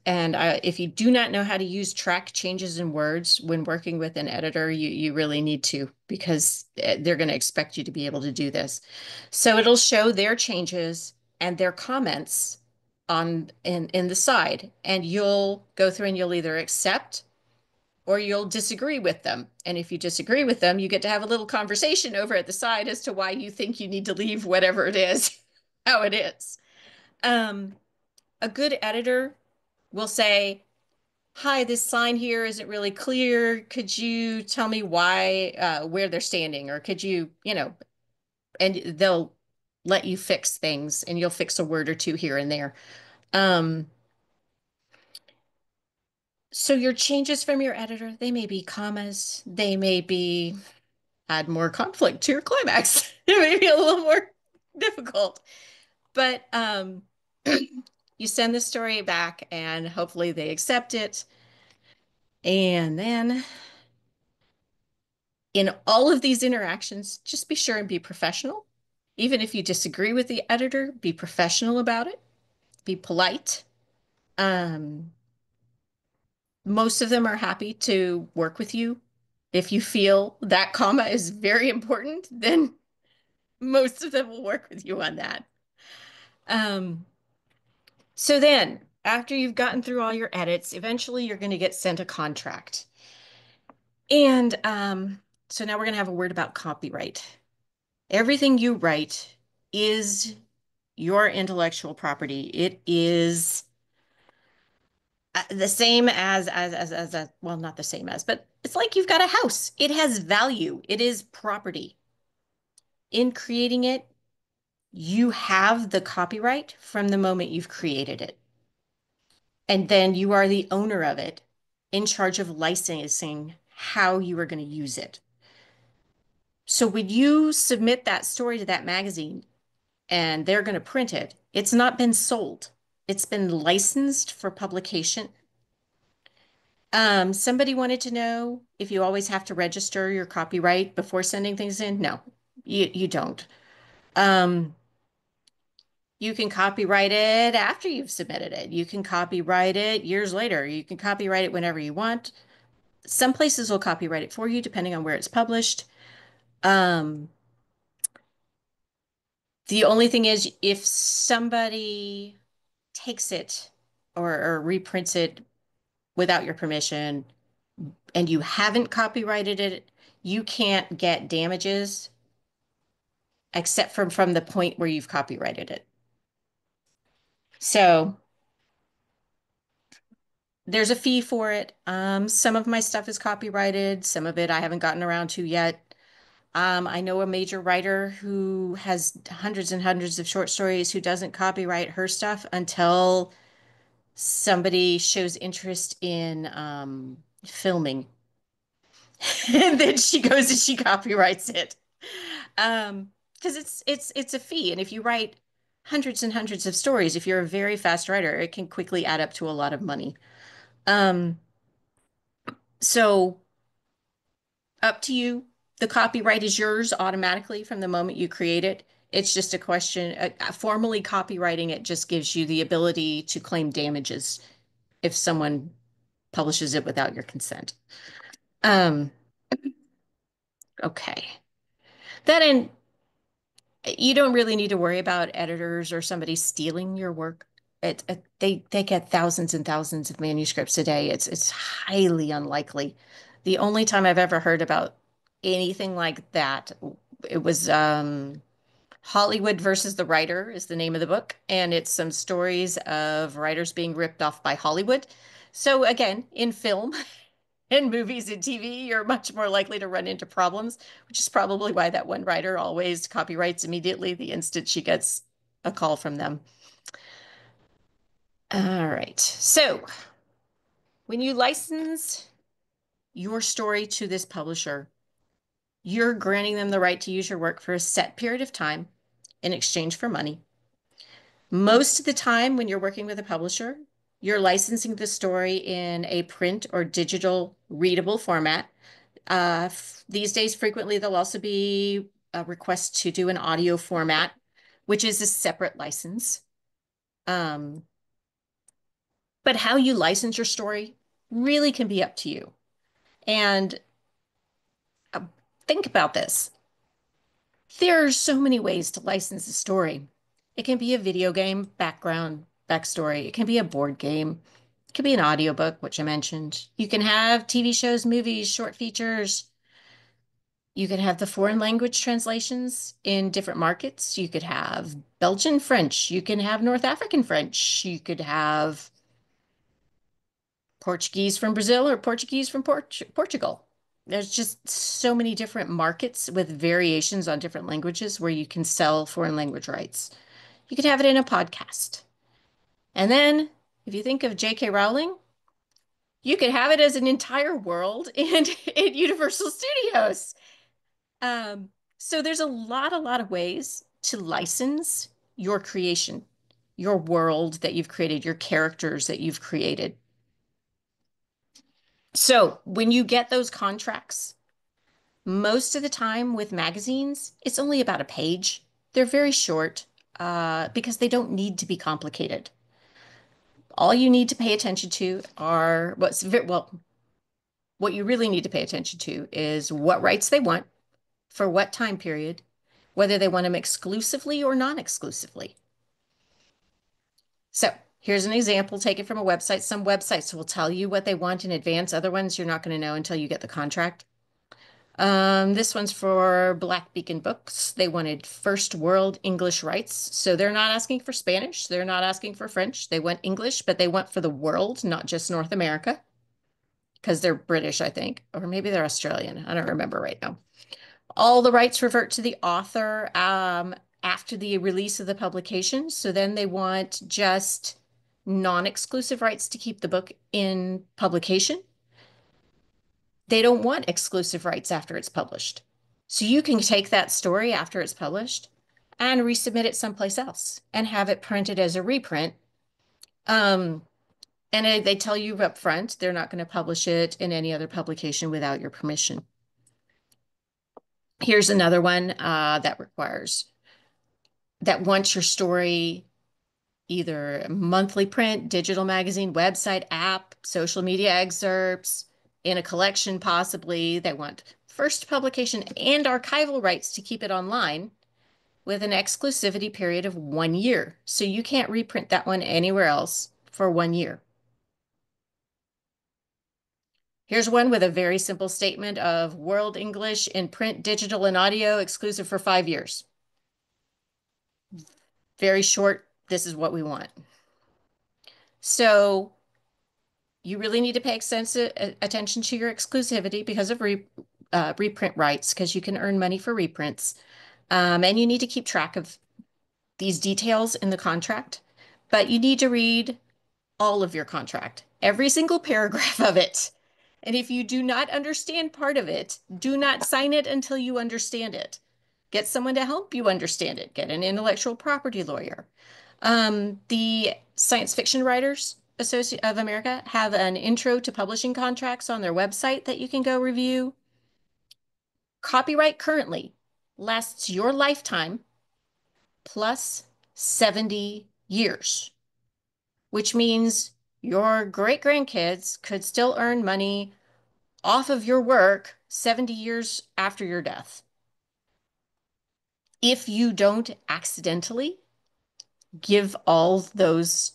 And if you do not know how to use track changes in words when working with an editor, you really need to, because they're going to expect you to be able to do this. So it'll show their changes and their comments in the side, and you'll go through and you'll either accept or you'll disagree with them. And if you disagree with them, you get to have a little conversation over at the side as to why you think you need to leave whatever it is, how it is. A good editor will say, "Hi, this sign here isn't really clear. Could you tell me why, where they're standing? Or could you, and they'll let you fix things and you'll fix a word or two here and there. Um, so your changes from your editor, they may be commas, they may be add more conflict to your climax. It may be a little more difficult, but you send the story back and hopefully they accept it. And then in all of these interactions, just be sure and be professional. Even if you disagree with the editor, be professional about it, be polite. Um, most of them are happy to work with you. If you feel that comma is very important, then most of them will work with you on that. Um, so then, after you've gotten through all your edits, eventually you're going to get sent a contract. And so now we're going to have a word about copyright. Everything you write is your intellectual property. It is the same well, not the same as, but it's like you've got a house. It has value. It is property. In creating it, you have the copyright from the moment you've created it. And then you are the owner of it, in charge of licensing how you are going to use it. So when you submit that story to that magazine and they're going to print it, it's not been sold. It's been licensed for publication. Somebody wanted to know if you always have to register your copyright before sending things in. No, you don't. Um, you can copyright it after you've submitted it. You can copyright it years later. You can copyright it whenever you want. Some places will copyright it for you, depending on where it's published. Um, the only thing is, if somebody takes it or reprints it without your permission and you haven't copyrighted it, you can't get damages except from the point where you've copyrighted it. So there's a fee for it. Some of my stuff is copyrighted, some of it I haven't gotten around to yet. I know a major writer who has hundreds and hundreds of short stories who doesn't copyright her stuff until somebody shows interest in filming. And then she goes and she copyrights it. Because it's a fee. And if you write hundreds and hundreds of stories, if you're a very fast writer, it can quickly add up to a lot of money. Um, so up to you. The copyright is yours automatically from the moment you create it. It's just a question, formally copywriting it just gives you the ability to claim damages if someone publishes it without your consent. Um, okay. Then you don't really need to worry about editors or somebody stealing your work. They get thousands and thousands of manuscripts a day. It's highly unlikely. The only time I've ever heard about anything like that It was Hollywood versus the Writer is the name of the book, and it's some stories of writers being ripped off by Hollywood. So again, in film and movies and TV, you're much more likely to run into problems, which is probably why that one writer always copyrights immediately the instant she gets a call from them. All right. So when you license your story to this publisher, you're granting them the right to use your work for a set period of time in exchange for money. Most of the time, when you're working with a publisher, you're licensing the story in a print or digital readable format. These days, frequently, there'll also be a request to do an audio format, which is a separate license. But how you license your story really can be up to you. And uh, think about this. There are so many ways to license a story. It can be a video game background, backstory. It can be a board game. It can be an audiobook, which I mentioned. You can have TV shows, movies, short features. You could have the foreign language translations in different markets. You could have Belgian French. You can have North African French. You could have Portuguese from Brazil or Portuguese from Portugal. There's just so many different markets with variations on different languages where you can sell foreign language rights. You could have it in a podcast. And then if you think of J.K. Rowling, you could have it as an entire world in Universal Studios. Um, so there's a lot of ways to license your creation, your world that you've created, your characters that you've created. So when you get those contracts, most of the time with magazines, it's only about a page. They're very short because they don't need to be complicated. All you need to pay attention to are what you really need to pay attention to is what rights they want for what time period, whether they want them exclusively or non-exclusively. So here's an example taken from a website. Some websites will tell you what they want in advance. Other ones you're not going to know until you get the contract. This one's for Black Beacon Books. They wanted first world English rights. So they're not asking for Spanish. They're not asking for French. They want English, but they want for the world, not just North America, because they're British, I think, or maybe they're Australian. I don't remember right now. All the rights revert to the author after the release of the publication. So then they want just non-exclusive rights to keep the book in publication. They don't want exclusive rights after it's published. So you can take that story after it's published and resubmit it someplace else and have it printed as a reprint. And they tell you up front, they're not going to publish it in any other publication without your permission. Here's another one that wants your story either monthly print, digital magazine, website, app, social media excerpts, in a collection possibly. They want first publication and archival rights to keep it online with an exclusivity period of 1 year. So you can't reprint that one anywhere else for 1 year. Here's one with a very simple statement of World English in print, digital, and audio exclusive for 5 years. Very short, this is what we want. So you really need to pay extensive attention to your exclusivity because of reprint rights, because you can earn money for reprints. And you need to keep track of these details in the contract, but you need to read all of your contract, every single paragraph of it. And if you do not understand part of it, do not sign it until you understand it. Get someone to help you understand it. Get an intellectual property lawyer. The Science Fiction Writers Association of America have an intro to publishing contracts on their website that you can go review. Copyright currently lasts your lifetime plus 70 years, which means your great grandkids could still earn money off of your work 70 years after your death. If you don't accidentally give all those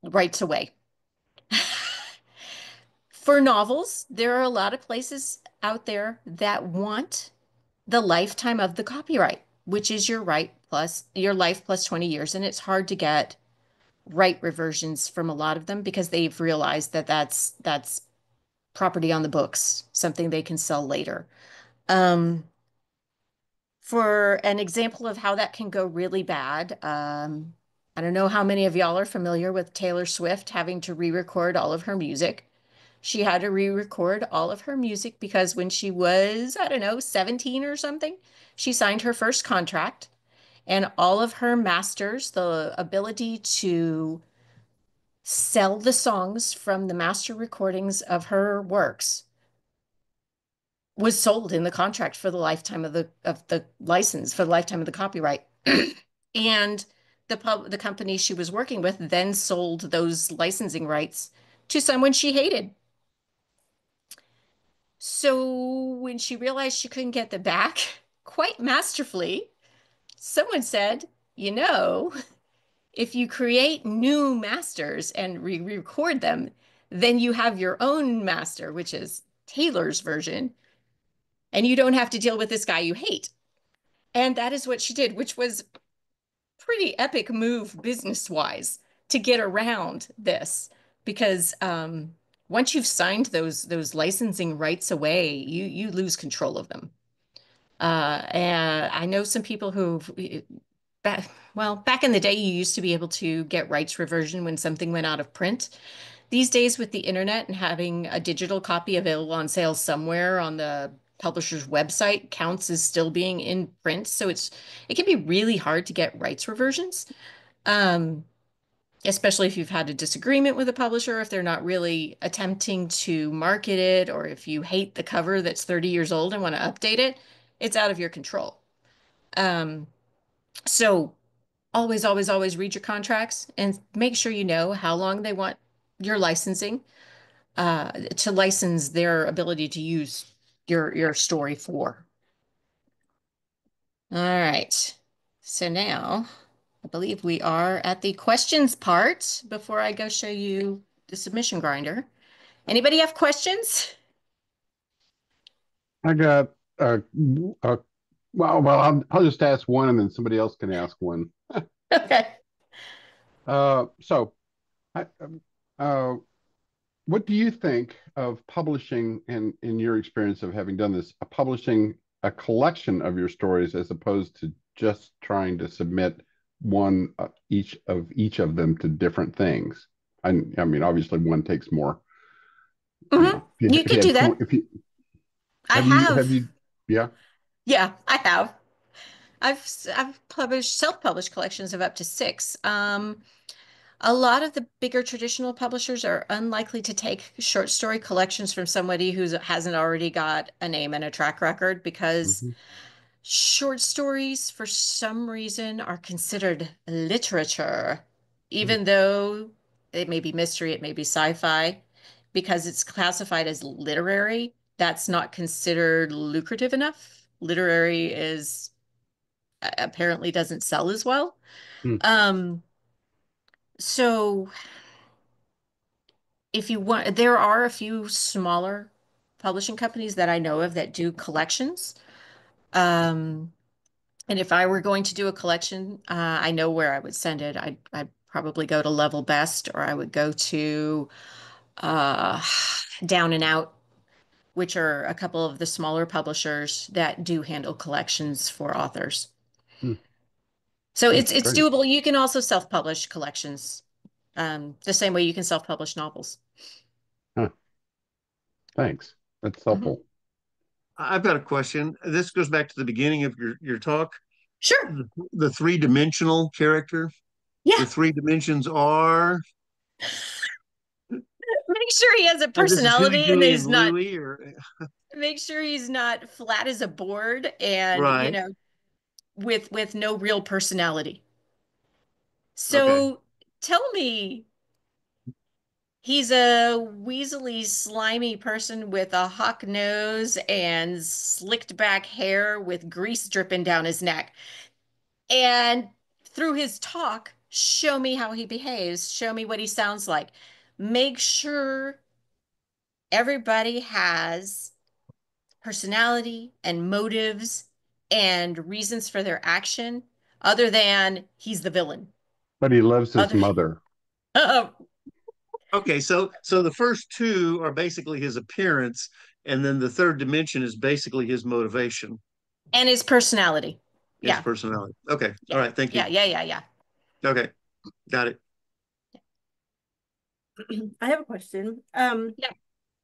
rights away. For novels, there are a lot of places out there that want the lifetime of the copyright, which is your right plus your life plus 20 years. And it's hard to get right reversions from a lot of them because they've realized that that's property on the books, something they can sell later. Um, for an example of how that can go really bad, I don't know how many of y'all are familiar with Taylor Swift having to re-record all of her music. She had to re-record all of her music because when she was, I don't know, 17 or something, she signed her first contract and all of her masters, the ability to sell the songs from the master recordings of her works was sold in the contract for the lifetime of the license, for the lifetime of the copyright. And the company she was working with then sold those licensing rights to someone she hated. So when she realized she couldn't get them back, quite masterfully, someone said, you know, if you create new masters and re-record them, then you have your own master, which is Taylor's version, and you don't have to deal with this guy you hate. And that is what she did, which was pretty epic move business-wise to get around this because once you've signed those licensing rights away, you lose control of them. And I know some people who've back in the day, you used to be able to get rights reversion when something went out of print. These days, with the internet and having a digital copy available on sale somewhere on the publisher's website counts as still being in print. So it can be really hard to get rights reversions, um, especially if you've had a disagreement with a publisher, if they're not really attempting to market it, or if you hate the cover that's 30 years old and want to update it, it's out of your control. Um, so always, always, always read your contracts and make sure you know how long they want your licensing to license their ability to use your story for. All right. So now I believe we are at the questions part before I go show you the submission grinder. Anybody have questions? I got uh I'll just ask one and then somebody else can ask one. Okay. So I uh what do you think of publishing in your experience of having done this, publishing a collection of your stories as opposed to just trying to submit one each of them to different things? I mean, obviously one takes more, you Hmm. know, You if you could do had that. if you I have have. you yeah. Yeah, I have. I've published self-published collections of up to six. A lot of the bigger traditional publishers are unlikely to take short story collections from somebody who hasn't already got a name and a track record because Mm-hmm. short stories, for some reason, are considered literature, even though it may be mystery, it may be sci-fi, because it's classified as literary. That's not considered lucrative enough. Literary is apparently doesn't sell as well. Mm-hmm. Um, so if you want, there are a few smaller publishing companies that I know of that do collections. Um, and if I were going to do a collection, I know where I would send it. I'd probably go to Level Best or I would go to uh, Down and Out, which are a couple of the smaller publishers that do handle collections for authors. So it's Great. doable. You can also self-publish collections, the same way you can self-publish novels. Huh. Thanks. That's Mhm. helpful. I've got a question. This goes back to the beginning of your talk. Sure. The three-dimensional character. Yeah. The three dimensions are. Make sure he has a This is Huey, personality and Dewey, and is not, Louie, or make sure he's not flat as a board and, right? with no real personality. Okay. So tell me, he's a weaselly, slimy person with a hawk nose and slicked back hair with grease dripping down his neck. And through his talk, show me how he behaves, show me what he sounds like. Make sure everybody has personality and motives and reasons for their action other than he's the villain. But he loves his Other, mother. Okay, so the first two are basically his appearance, and then the third dimension is basically his motivation, and his personality. his Yeah. personality. Okay, all Yeah. right, thank you. Yeah. Okay, got it. I have a question. Yeah.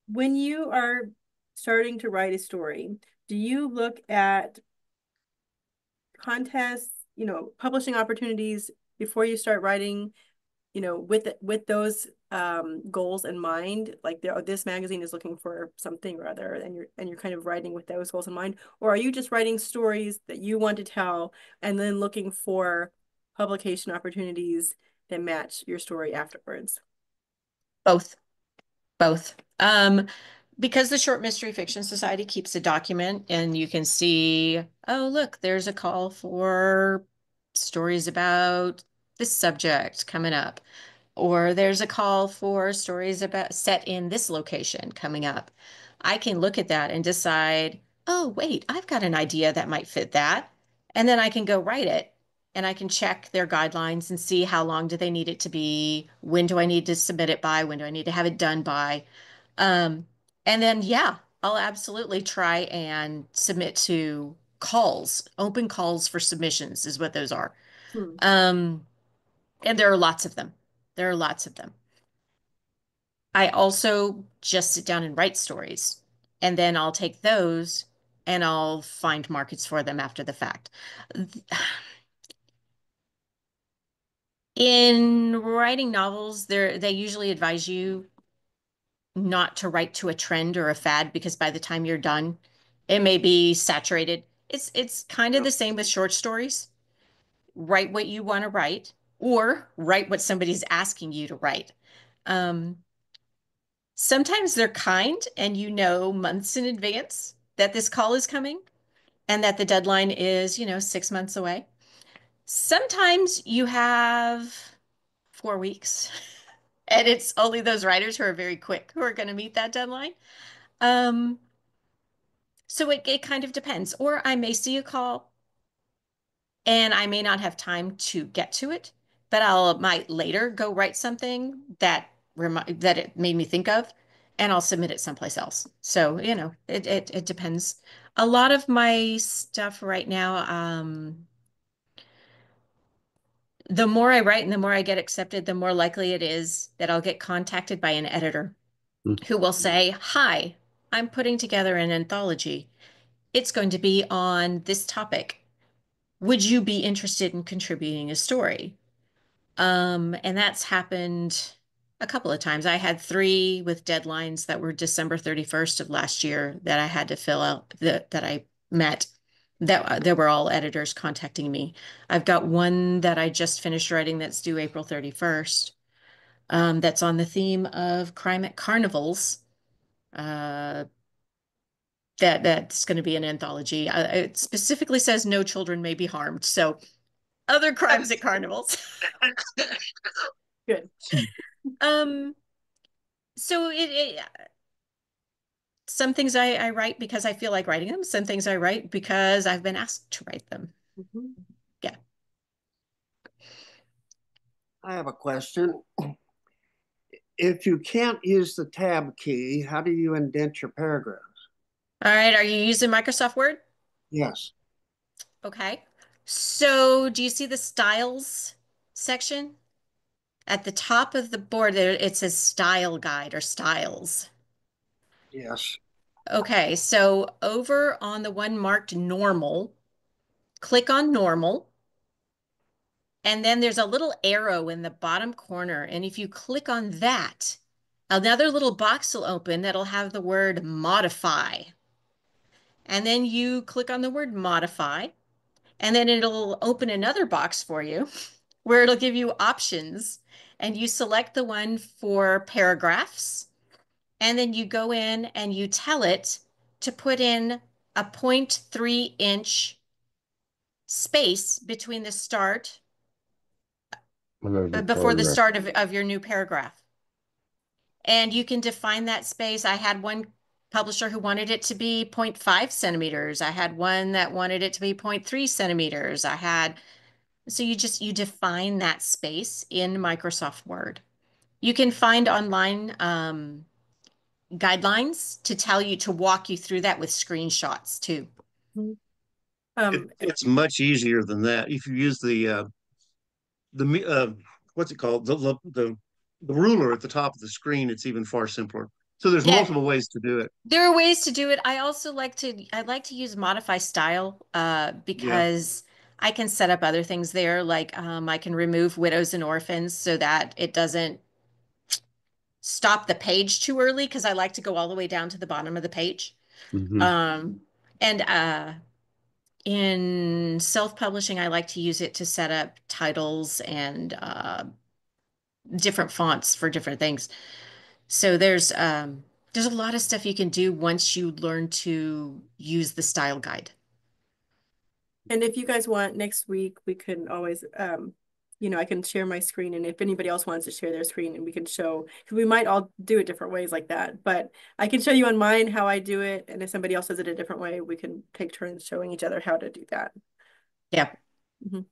When you are starting to write a story, do you look at contests, publishing opportunities before you start writing, with those goals in mind, like this magazine is looking for something or other, and you're kind of writing with those goals in mind, or are you just writing stories that you want to tell and then looking for publication opportunities that match your story afterwards? Both. Both. Because the Short Mystery Fiction Society keeps a document and you can see, oh, look, there's a call for stories about this subject coming up, or there's a call for stories about set in this location coming up. I can look at that and decide, oh, wait, I've got an idea that might fit that. And then I can go write it and I can check their guidelines and see how long do they need it to be? When do I need to submit it by? When do I need to have it done by? Um, and then, yeah, I'll absolutely try and submit to calls. Open calls for submissions is what those are. Hmm. And there are lots of them. There are lots of them. I also just sit down and write stories, and then I'll take those and I'll find markets for them after the fact. In writing novels, they usually advise you not to write to a trend or a fad because by the time you're done, it may be saturated. It's kind of Yep. the same with short stories. Write what you want to write or write what somebody's asking you to write. Um, Sometimes they're kind and you know months in advance that this call is coming and that the deadline is, 6 months away. Sometimes you have 4 weeks and it's only those writers who are very quick who are going to meet that deadline. Um, so it kind of depends. Or I may see a call and I may not have time to get to it, but might later go write something that it made me think of, and I'll submit it someplace else. So, it depends. A lot of my stuff right now, the more I write and the more I get accepted, the more likely it is that I'll get contacted by an editor who will say, "Hi, I'm putting together an anthology. It's going to be on this topic. Would you be interested in contributing a story?" And that's happened a couple of times. I had three with deadlines that were December 31st of last year that I had to fill out that I met. That there were all editors contacting me. I've got one that I just finished writing that's due April 31st. That's on the theme of crime at carnivals. Uh, that's going to be an anthology. It specifically says no children may be harmed. So other crimes at carnivals. Good. Um, so some things I write because I feel like writing them. Some things I write because I've been asked to write them. Mhm. Yeah. I have a question. If you can't use the tab key, how do you indent your paragraphs? All right. Are you using Microsoft Word? Yes. Okay. So do you see the styles section? At the top of the board there, it says style guide or styles. Yes. Okay. So over on the one marked normal, click on normal. And then there's a little arrow in the bottom corner. And if you click on that, another little box will open that'll have the word modify. And then you click on the word modify, and then it'll open another box for you where it'll give you options. And you select the one for paragraphs. And then you go in and you tell it to put in a 0.3-inch space between the start before the start of your new paragraph. And you can define that space. I had one publisher who wanted it to be 0.5 centimeters. I had one that wanted it to be 0.3 centimeters. So you define that space in Microsoft Word. You can find online guidelines to walk you through that with screenshots too. Mhm. It's much easier than that. If you use the what's it called? The ruler at the top of the screen, it's even far simpler. So there's Yeah, multiple ways to do it. there are ways to do it. I like to use modify style Yeah. because I can set up other things there. Like I can remove widows and orphans so that it doesn't stop the page too early because I like to go all the way down to the bottom of the page. Mhm. And in self-publishing, I like to use it to set up titles and different fonts for different things. So there's a lot of stuff you can do once you learn to use the style guide. And if you guys want, next week, we can always, I can share my screen, and if anybody else wants to share their screen, and we can show, because we might all do it different ways like that, but I can show you on mine how I do it, and if somebody else does it a different way, we can take turns showing each other how to do that. Yeah. Mhm.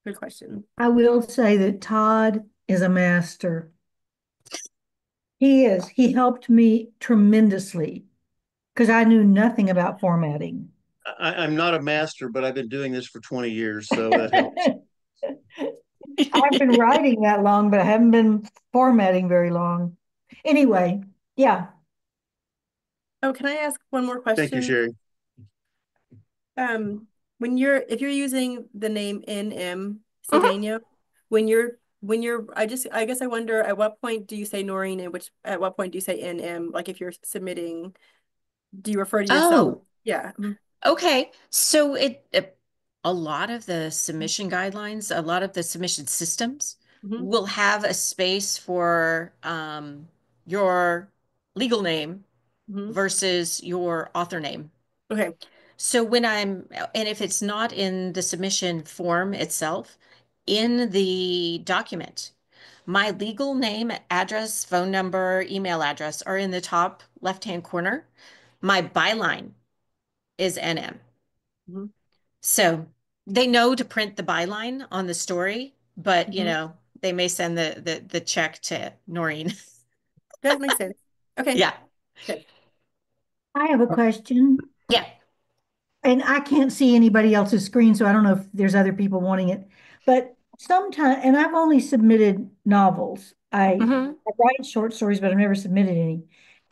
Good question. I will say that Todd is a master. He is. He helped me tremendously because I knew nothing about formatting. I'm not a master, but I've been doing this for 20 years, so that helps. I've been writing that long, but I haven't been formatting very long. Anyway, yeah. Oh, can I ask one more Thank you, question? Sherry. If you're using the name NM Mhm. Cedeno, I guess I wonder at what point do you say Noreen and at what point do you say NM? Like if you're submitting, do you refer to yourself? Oh, Yeah. okay. So a lot of the submission guidelines, a lot of the submission systems Mhm. will have a space for your legal name Mhm. versus your author name. Okay. So and if it's not in the submission form itself, in the document, my legal name, address, phone number, email address are in the top left-hand corner. My byline is NM. Mhm. So they know to print the byline on the story, but Mhm. they may send the check to Noreen. That makes sense. Okay. Yeah. Good. I have a question, Yeah. and I can't see anybody else's screen, so I don't know if there's other people wanting it. But sometimes, and I've only submitted novels. Hmm. I write short stories, but I've never submitted any.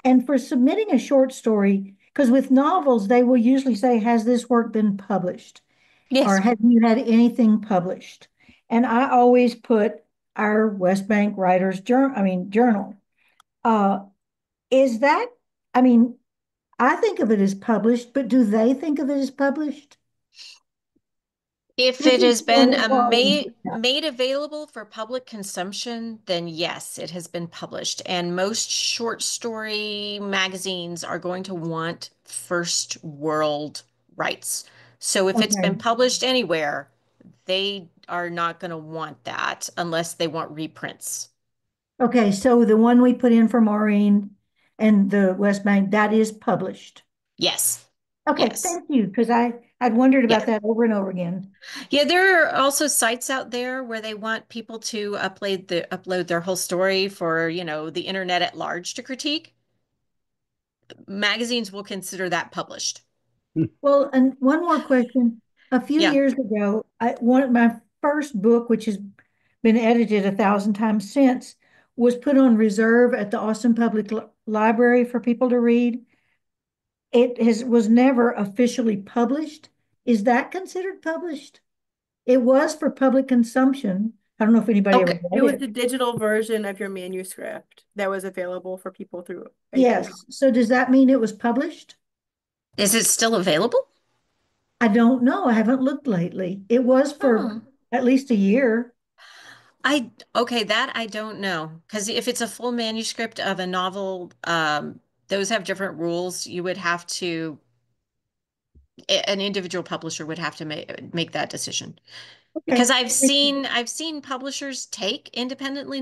And for submitting a short story, because with novels, they will usually say, has this work been published? Or Yes. have you had anything published? And I always put our West Bank Writers Journal. Uh, is that, I mean, I think of it as published, but do they think of it as published? If This it is has one been of the problems made with that. made available for public consumption, then yes, it has been published. And most short story magazines are going to want first world rights. So if it's been Okay. published anywhere, they are not going to want that unless they want reprints. Okay, so the one we put in for Maureen and the West Bank, that is published. Yes. Okay, Yes. thank you, because I'd wondered Yeah. about that over and over again. Yeah, there are also sites out there where they want people to upload their whole story for, the internet at large to critique. Magazines will consider that published. Well, and one more question. A few Yeah. years ago, one of my first book, which has been edited 1,000 times since, was put on reserve at the Austin Public Library for people to read. Was never officially published. Is that considered published? It was for public consumption. I don't know if anybody ever Okay. It read was it. the digital version of your manuscript that was available for people through AP. Yes. So does that mean it was published? Is it still available? I don't know. I haven't looked lately. It was for Hmm. at least a year. Okay, that I don't know. Because if it's a full manuscript of a novel, those have different rules. An individual publisher would have to make that decision. Okay. Because I've seen publishers take independently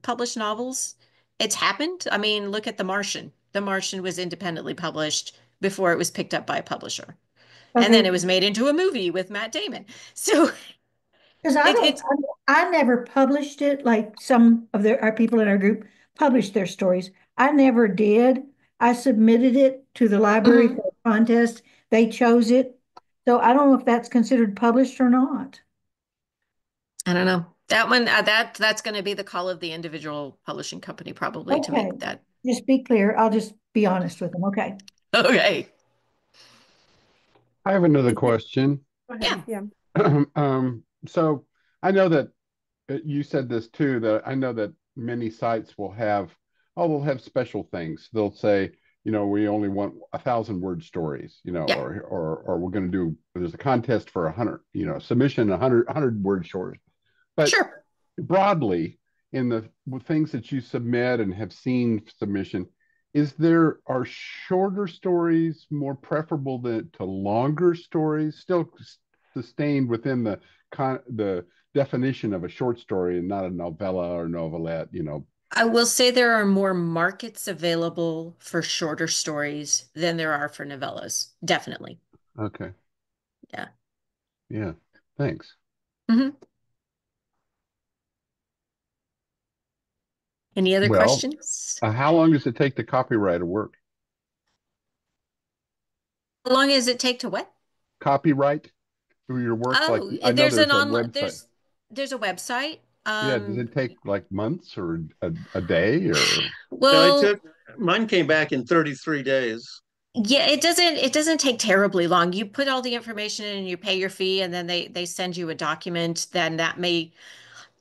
published novels. It's happened. I mean, look at The Martian. The Martian was independently published before it was picked up by a publisher. And Okay. then it was made into a movie with Matt Damon. So Because it's I never published it like some of our people in our group published their stories. I never did. I submitted it to the library Mhm. for a contest. They chose it. So I don't know if that's considered published or not. I don't know. That one, that's going to be the call of the individual publishing company probably to Okay. make that. Just be clear. I'll just be honest with them. Okay. Okay. I have another question. Go ahead. Yeah. So I know that you said this too, that I know that many sites will have, they'll have special things. They'll say, we only want 1,000-word stories, Yeah. or we're going to do, there's a contest for 100, submission, 100-word short. But Sure. broadly, in the things that you submit and have seen submission, are shorter stories more preferable to longer stories, still sustained within the definition of a short story and not a novella or novelette, I will say there are more markets available for shorter stories than there are for novellas. Definitely. Okay. Yeah. Yeah. Thanks. Mhm. Any other Well, questions? how long does it take to copyright a work? How long does it take to what? Copyright your work? Like, Oh, I know there's there's an a online website. there's a website. Yeah. Does it take like months or a day or? No, Well, mine came back in 33 days. yeah, it doesn't take terribly long. You put all the information in and you pay your fee and then they send you a document. Then that may,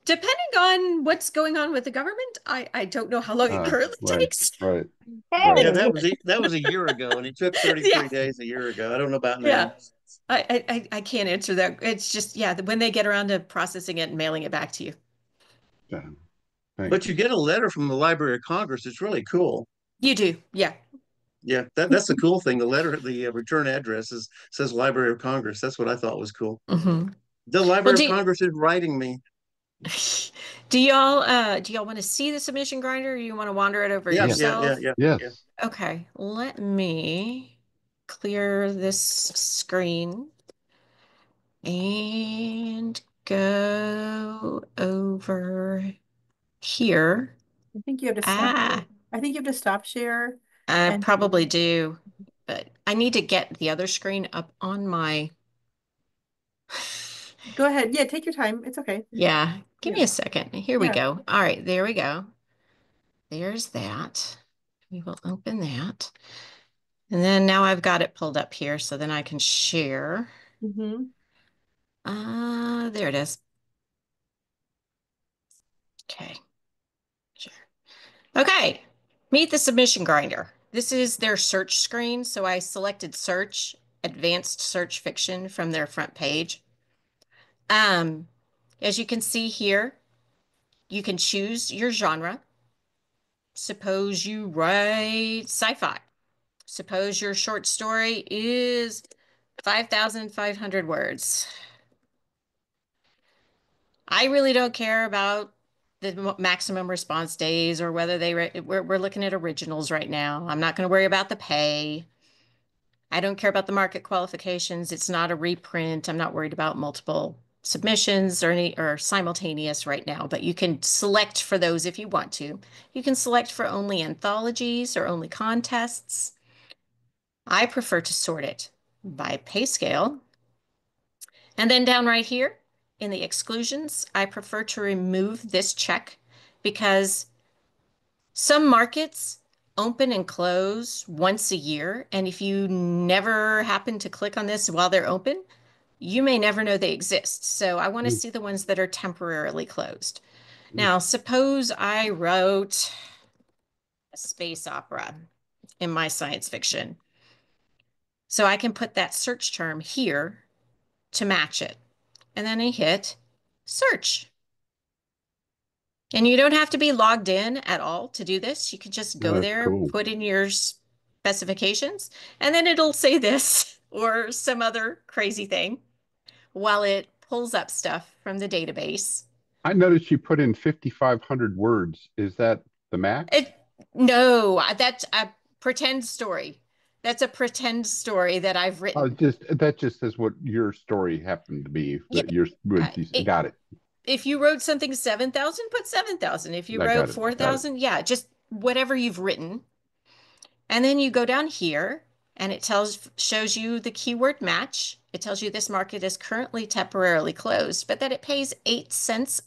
depending on what's going on with the government, I don't know how long it currently Right, takes. right, Yeah, right. that was a year ago, and it took 33 Yeah, days a year ago. I don't know about yeah. now. I can't answer that. It's just, yeah, when they get around to processing it and mailing it back to you. Yeah, But thanks. you get a letter from the Library of Congress. It's really cool. You do, yeah. Yeah, that's the cool thing. The letter, the return address says Library of Congress. That's what I thought was cool. Hmm. The Well, Library of Congress is writing me. do y'all want to see the submission grinder or you want to wander it over Yeah, Yes, yeah, yeah, yourself? yeah, yeah. yes. Okay, let me clear this screen and go over here. I think you have to stop. Ah, I think you have to stop share I and probably do, but I need to get the other screen up on my. go ahead. Yeah, take your time. It's okay. Yeah, give Yeah. me a second. Here we Yeah. go. All right, there we go. There's that. We will open that. And then now I've got it pulled up here so then I can share. Mm-hmm. There it is. Okay, sure. Okay, meet the submission grinder. This is their search screen. So I selected search, advanced search fiction from their front page. Um, as you can see here, you can choose your genre. Suppose you write sci-fi. Suppose your short story is 5,500 words. I really don't care about the maximum response days or whether we're looking at originals right now. I'm not going to worry about the pay. I don't care about the market qualifications. It's not a reprint. I'm not worried about multiple submissions or simultaneous right now, but you can select for those if you want to. You can select for only anthologies or only contests. I prefer to sort it by pay scale. And then down right here in the exclusions, I prefer to remove this check because some markets open and close once a year. And if you never happen to click on this while they're open, you may never know they exist. So I want to see the ones that are temporarily closed. Now, suppose I wrote a space opera in my science fiction. So I can put that search term here to match it. And then I hit search. And you don't have to be logged in at all to do this. You can just go That's there, cool. put in your specifications, and then it'll say this or some other crazy thing while it pulls up stuff from the database. I noticed you put in 5,500 words. Is that the max? No, that's pretend story. That's a pretend story that I've written. That just is what your story happened to be. Yeah. That your got it. If you wrote something 7,000, put 7,000. If you I wrote got it. Got it. 4,000, yeah, just whatever you've written. And then you go down here and it shows you the keyword match. It tells you this market is currently temporarily closed, but that it pays 8 cents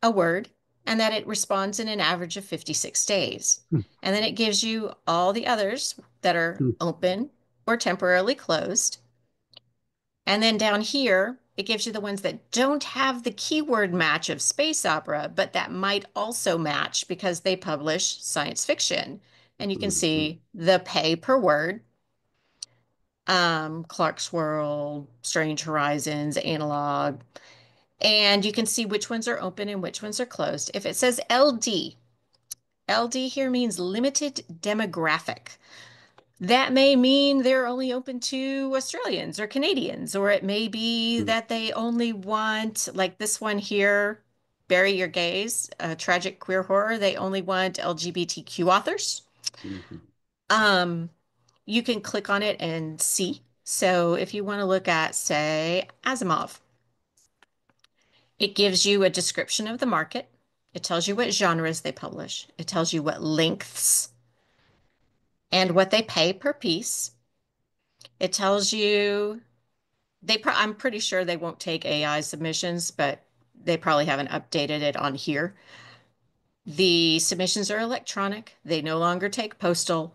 a word and that it responds in an average of 56 days. Hmm. And then it gives you all the others that are Hmm. open or temporarily closed. And then down here, it gives you the ones that don't have the keyword match of space opera, but that might also match because they publish science fiction. And you can see the pay per word, Clarkesworld, Strange Horizons, Analog, and you can see which ones are open and which ones are closed. If it says LD, LD here means limited demographic. That may mean they're only open to Australians or Canadians, or it may be that they only want, like this one here, Bury Your Gaze, a tragic queer horror, they only want LGBTQ authors. Mhm. You can click on it and see. So if you want to look at, say, Asimov, it gives you a description of the market. It tells you what genres they publish. It tells you what lengths and what they pay per piece. It tells you I'm pretty sure they won't take AI submissions, but they probably haven't updated it on here. The submissions are electronic. They no longer take postal.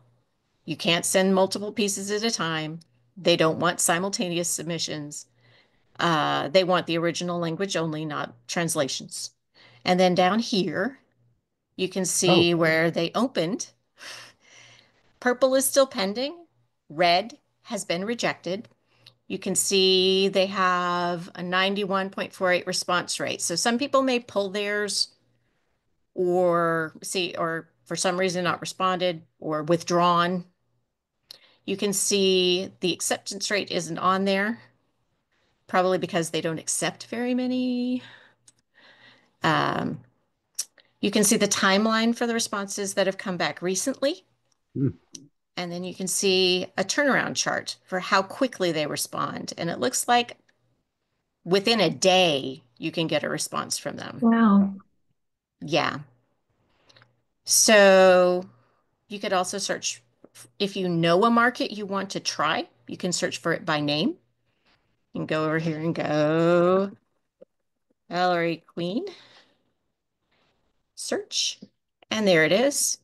You can't send multiple pieces at a time. They don't want simultaneous submissions. They want the original language only, not translations. And then down here, you can see Oh, where they opened. Purple is still pending. Red has been rejected. You can see they have a 91.48 response rate. So some people may pull theirs or for some reason not responded or withdrawn. You can see the acceptance rate isn't on there, probably because they don't accept very many. Um, you can see the timeline for the responses that have come back recently. hmm. And then you can see a turnaround chart for how quickly they respond. And it looks like within a day, you can get a response from them. Wow. Yeah. So you could also search if you know a market you want to try, you can search for it by name. You can go over here and go Ellery Queen, search, and there it is.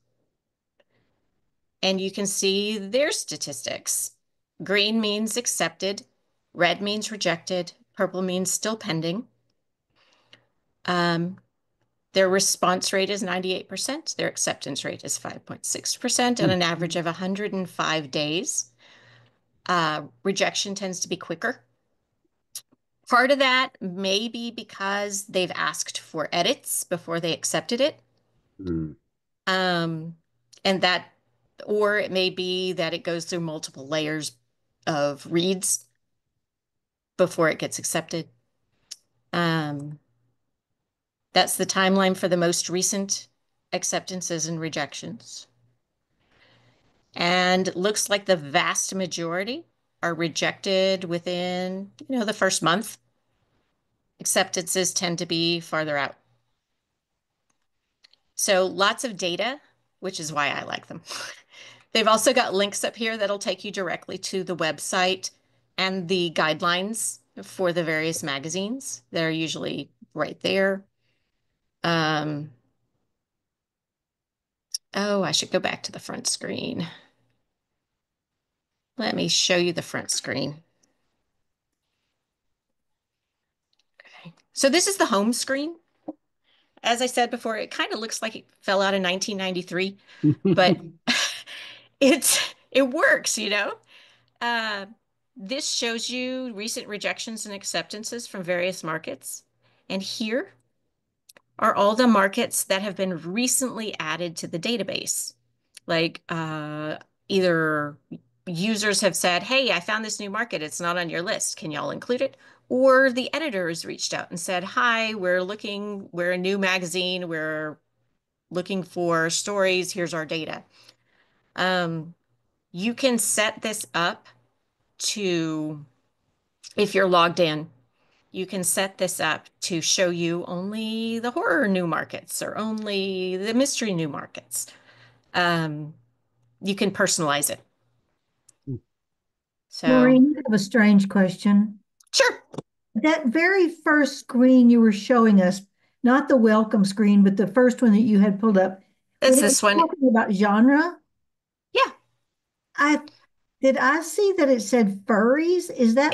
And you can see their statistics. Green means accepted, red means rejected, purple means still pending. Their response rate is 98%. Their acceptance rate is 5.6% and an average of 105 days. Rejection tends to be quicker. Part of that may be because they've asked for edits before they accepted it. Mm. And that, or it may be that it goes through multiple layers of reads before it gets accepted. That's the timeline for the most recent acceptances and rejections. And it looks like the vast majority are rejected within, the first month. Acceptances tend to be farther out. So lots of data, which is why I like them. They've also got links up here that'll take you directly to the website and the guidelines for the various magazines. They're usually right there. Oh, I should go back to the front screen. Let me show you the front screen. Okay. So this is the home screen. As I said before, it kind of looks like it fell out in 1993, but it works, Uh, this shows you recent rejections and acceptances from various markets. And here are all the markets that have been recently added to the database. Like either users have said, hey, I found this new market. It's not on your list. Can y'all include it? Or the editors reached out and said, hi, we're a new magazine. We're looking for stories. Here's our data. You can set this up to, if you're logged in, you can set this up to show you only the horror new markets or only the mystery new markets. You can personalize it. So, Maureen, I have a strange question. sure. That very first screen you were showing us, not the welcome screen, but the first one that you had pulled up, It's when it was this one. talking about genre, Yeah. I see that it said furries? Is that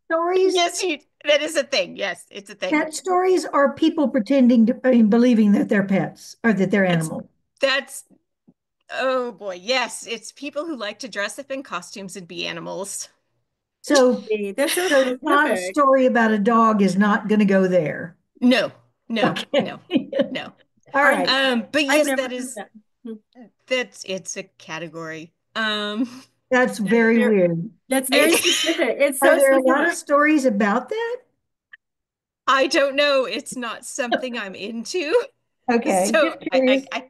stories? Yes, that is a thing. Yes, it's a thing. Pet stories are people pretending to, believing that they're pets or that they're animals. That's, oh boy, yes, it's people who like to dress up in costumes and be animals. So, Hey, that's so so not a specific. story about a dog is not going to go there. No, no, Okay. no, no. All right. But I've yes, never that heard is, that. it's a category. That's very There- weird. That's very specific. It's Are so there a lot of specific. stories about that? I don't know. It's not something I'm into. Okay, So just curious. I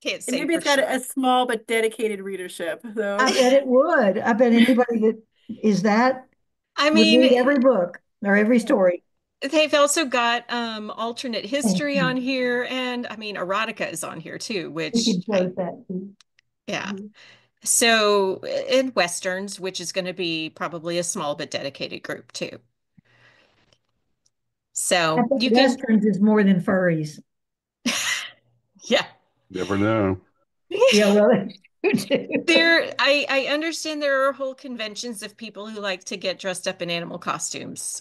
can't And say maybe for it's got sure. a small but dedicated readership. So I bet it would. I bet anybody that is that I would mean, read every book or every story. they've also got alternate Thank history on you. here, and I mean erotica is on here too, We which could close that. yeah. Mhm. So in Westerns, which is going to be probably a small but dedicated group too. I So bet you can, Westerns is more than furries. yeah. Never know. Yeah, well, I understand there are whole conventions of people who like to get dressed up in animal costumes.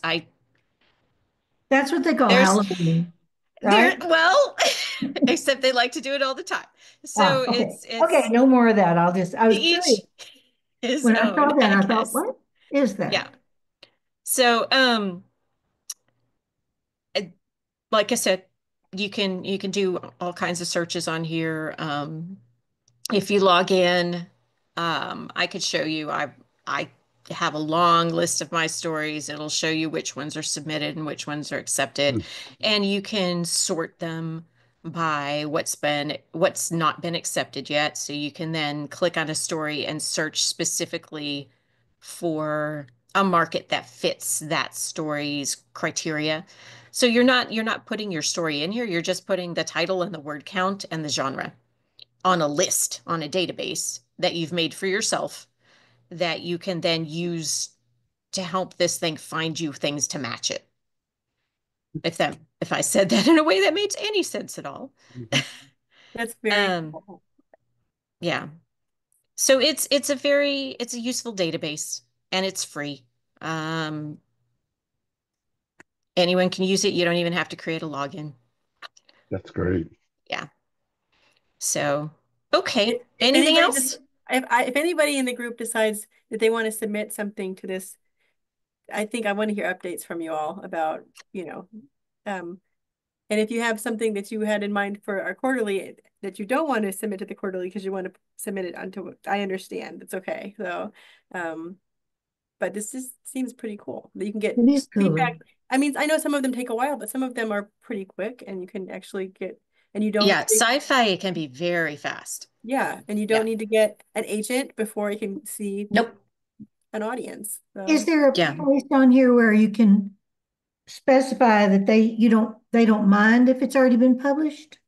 that's what they call There's Halloween, there right? well, except they like to do it all the time. Ah, So okay. Okay, it's no more of that. I was each curious. his When I own, saw that, I I thought, guess. what is Yeah. that? So I- like I said, you can do all kinds of searches on here. If you log in, I could show you. I have a long list of my stories. It'll show you which ones are submitted and which ones are accepted, Hmm. and you can sort them by what's not been accepted yet. So you can then click on a story and search specifically for a market that fits that story's criteria. So you're not putting your story in here. You're just putting the title and the word count and the genre on a list, on a database that you've made for yourself that you can then use to help this thing find you things to match it. If I said that in a way that makes any sense at all. Mhm. That's very Um, cool. yeah. So it's a useful database and it's free. Um, Anyone can use it. You don't even have to create a login. That's great. Yeah. So, okay. If Anything anybody else? if anybody in the group decides that they want to submit something to this, I think I want to hear updates from you all about, um, and if you have something that you had in mind for our quarterly that you don't want to submit to the quarterly because you want to submit it onto, I understand. It's okay. So, but this just seems pretty cool that you can get It is cool. feedback. I mean, I know some of them take a while, but some of them are pretty quick and you can actually get, and you don't, Yeah, sci-fi can be very fast. yeah, and you Yeah. don't need to get an agent before you can see Nope. an audience. Is So there a Yeah. place on here where you can specify that they don't mind if it's already been published?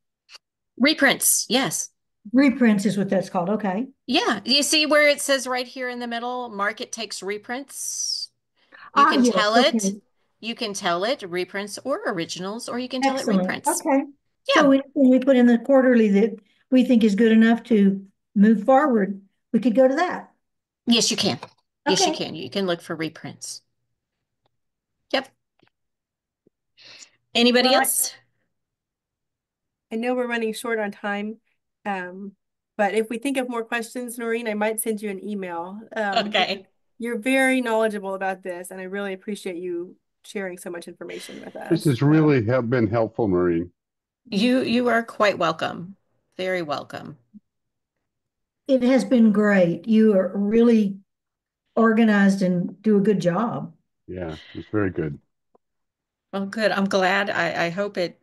Reprints, yes. Reprints is what that's called. Okay. Yeah, you see where it says right here in the middle, market takes reprints? You Ah, can yes. tell it, Okay. you can tell it reprints or originals, or you can tell it Excellent. reprints. Okay. Yeah. So when we put in the quarterly that we think is good enough to move forward, we could go to that. Yes, you can. Yes, you Okay. can. You can look for reprints. Yep. Anybody well, else? I know we're running short on time. But if we think of more questions, Noreen, I might send you an email. Okay. You're very knowledgeable about this, and I really appreciate you sharing so much information with This us. has really been helpful, Maureen. You are quite welcome. Very welcome. It has been great. You are really organized and do a good job. Yeah, it's very good. Well, good. I'm glad. I hope it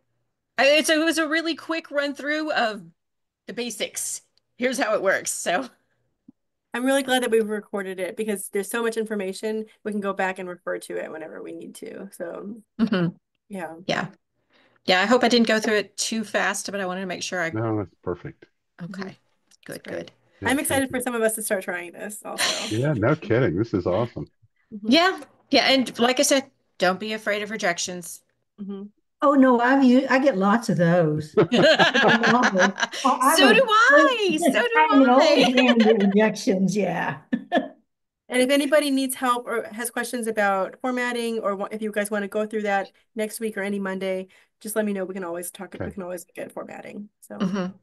was a really quick run through of the basics. Here's how it works. So I'm really glad that we've recorded it because there's so much information. We can go back and refer to it whenever we need to. So Mhm. yeah. Yeah. Yeah, I hope I didn't go through it too fast, but I wanted to make sure I, No, that's perfect. okay, good, great. good. Yeah, I'm thank excited for you. some of us to start trying this also. Yeah, no kidding. This is awesome. Mhm. Yeah, yeah, and like I said, don't be afraid of rejections. Mhm. Oh, no, I get lots of those. So I'm do I. So do I'm an old I. hand at rejections, yeah. And if anybody needs help or has questions about formatting, or if you guys want to go through that next week or any Monday, just let me know. We can always talk. We Okay. can always get formatting. So Mhm.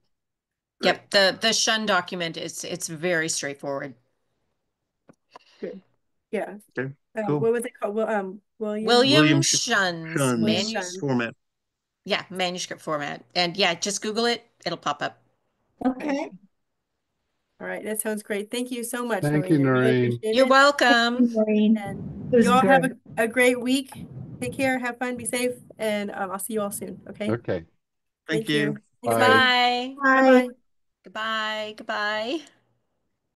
Yep, the Shun document it's very straightforward. good. Yeah. Okay, cool. What was it called? Well, William William Shun's William Shunn's Shun. format. yeah, manuscript format. And yeah, just Google it, it'll pop up. Okay. All right. That sounds great. Thank you so much, Thank Noreen. you, I really Noreen. appreciate You're it. welcome. Maureen, And it was you all have great. a great week. Take care. Have fun. Be safe. And I'll see you all soon. Okay. Okay. Thank Thank you. you. Thanks, Bye. Noreen. Bye. Bye. Bye-bye. Goodbye. Goodbye.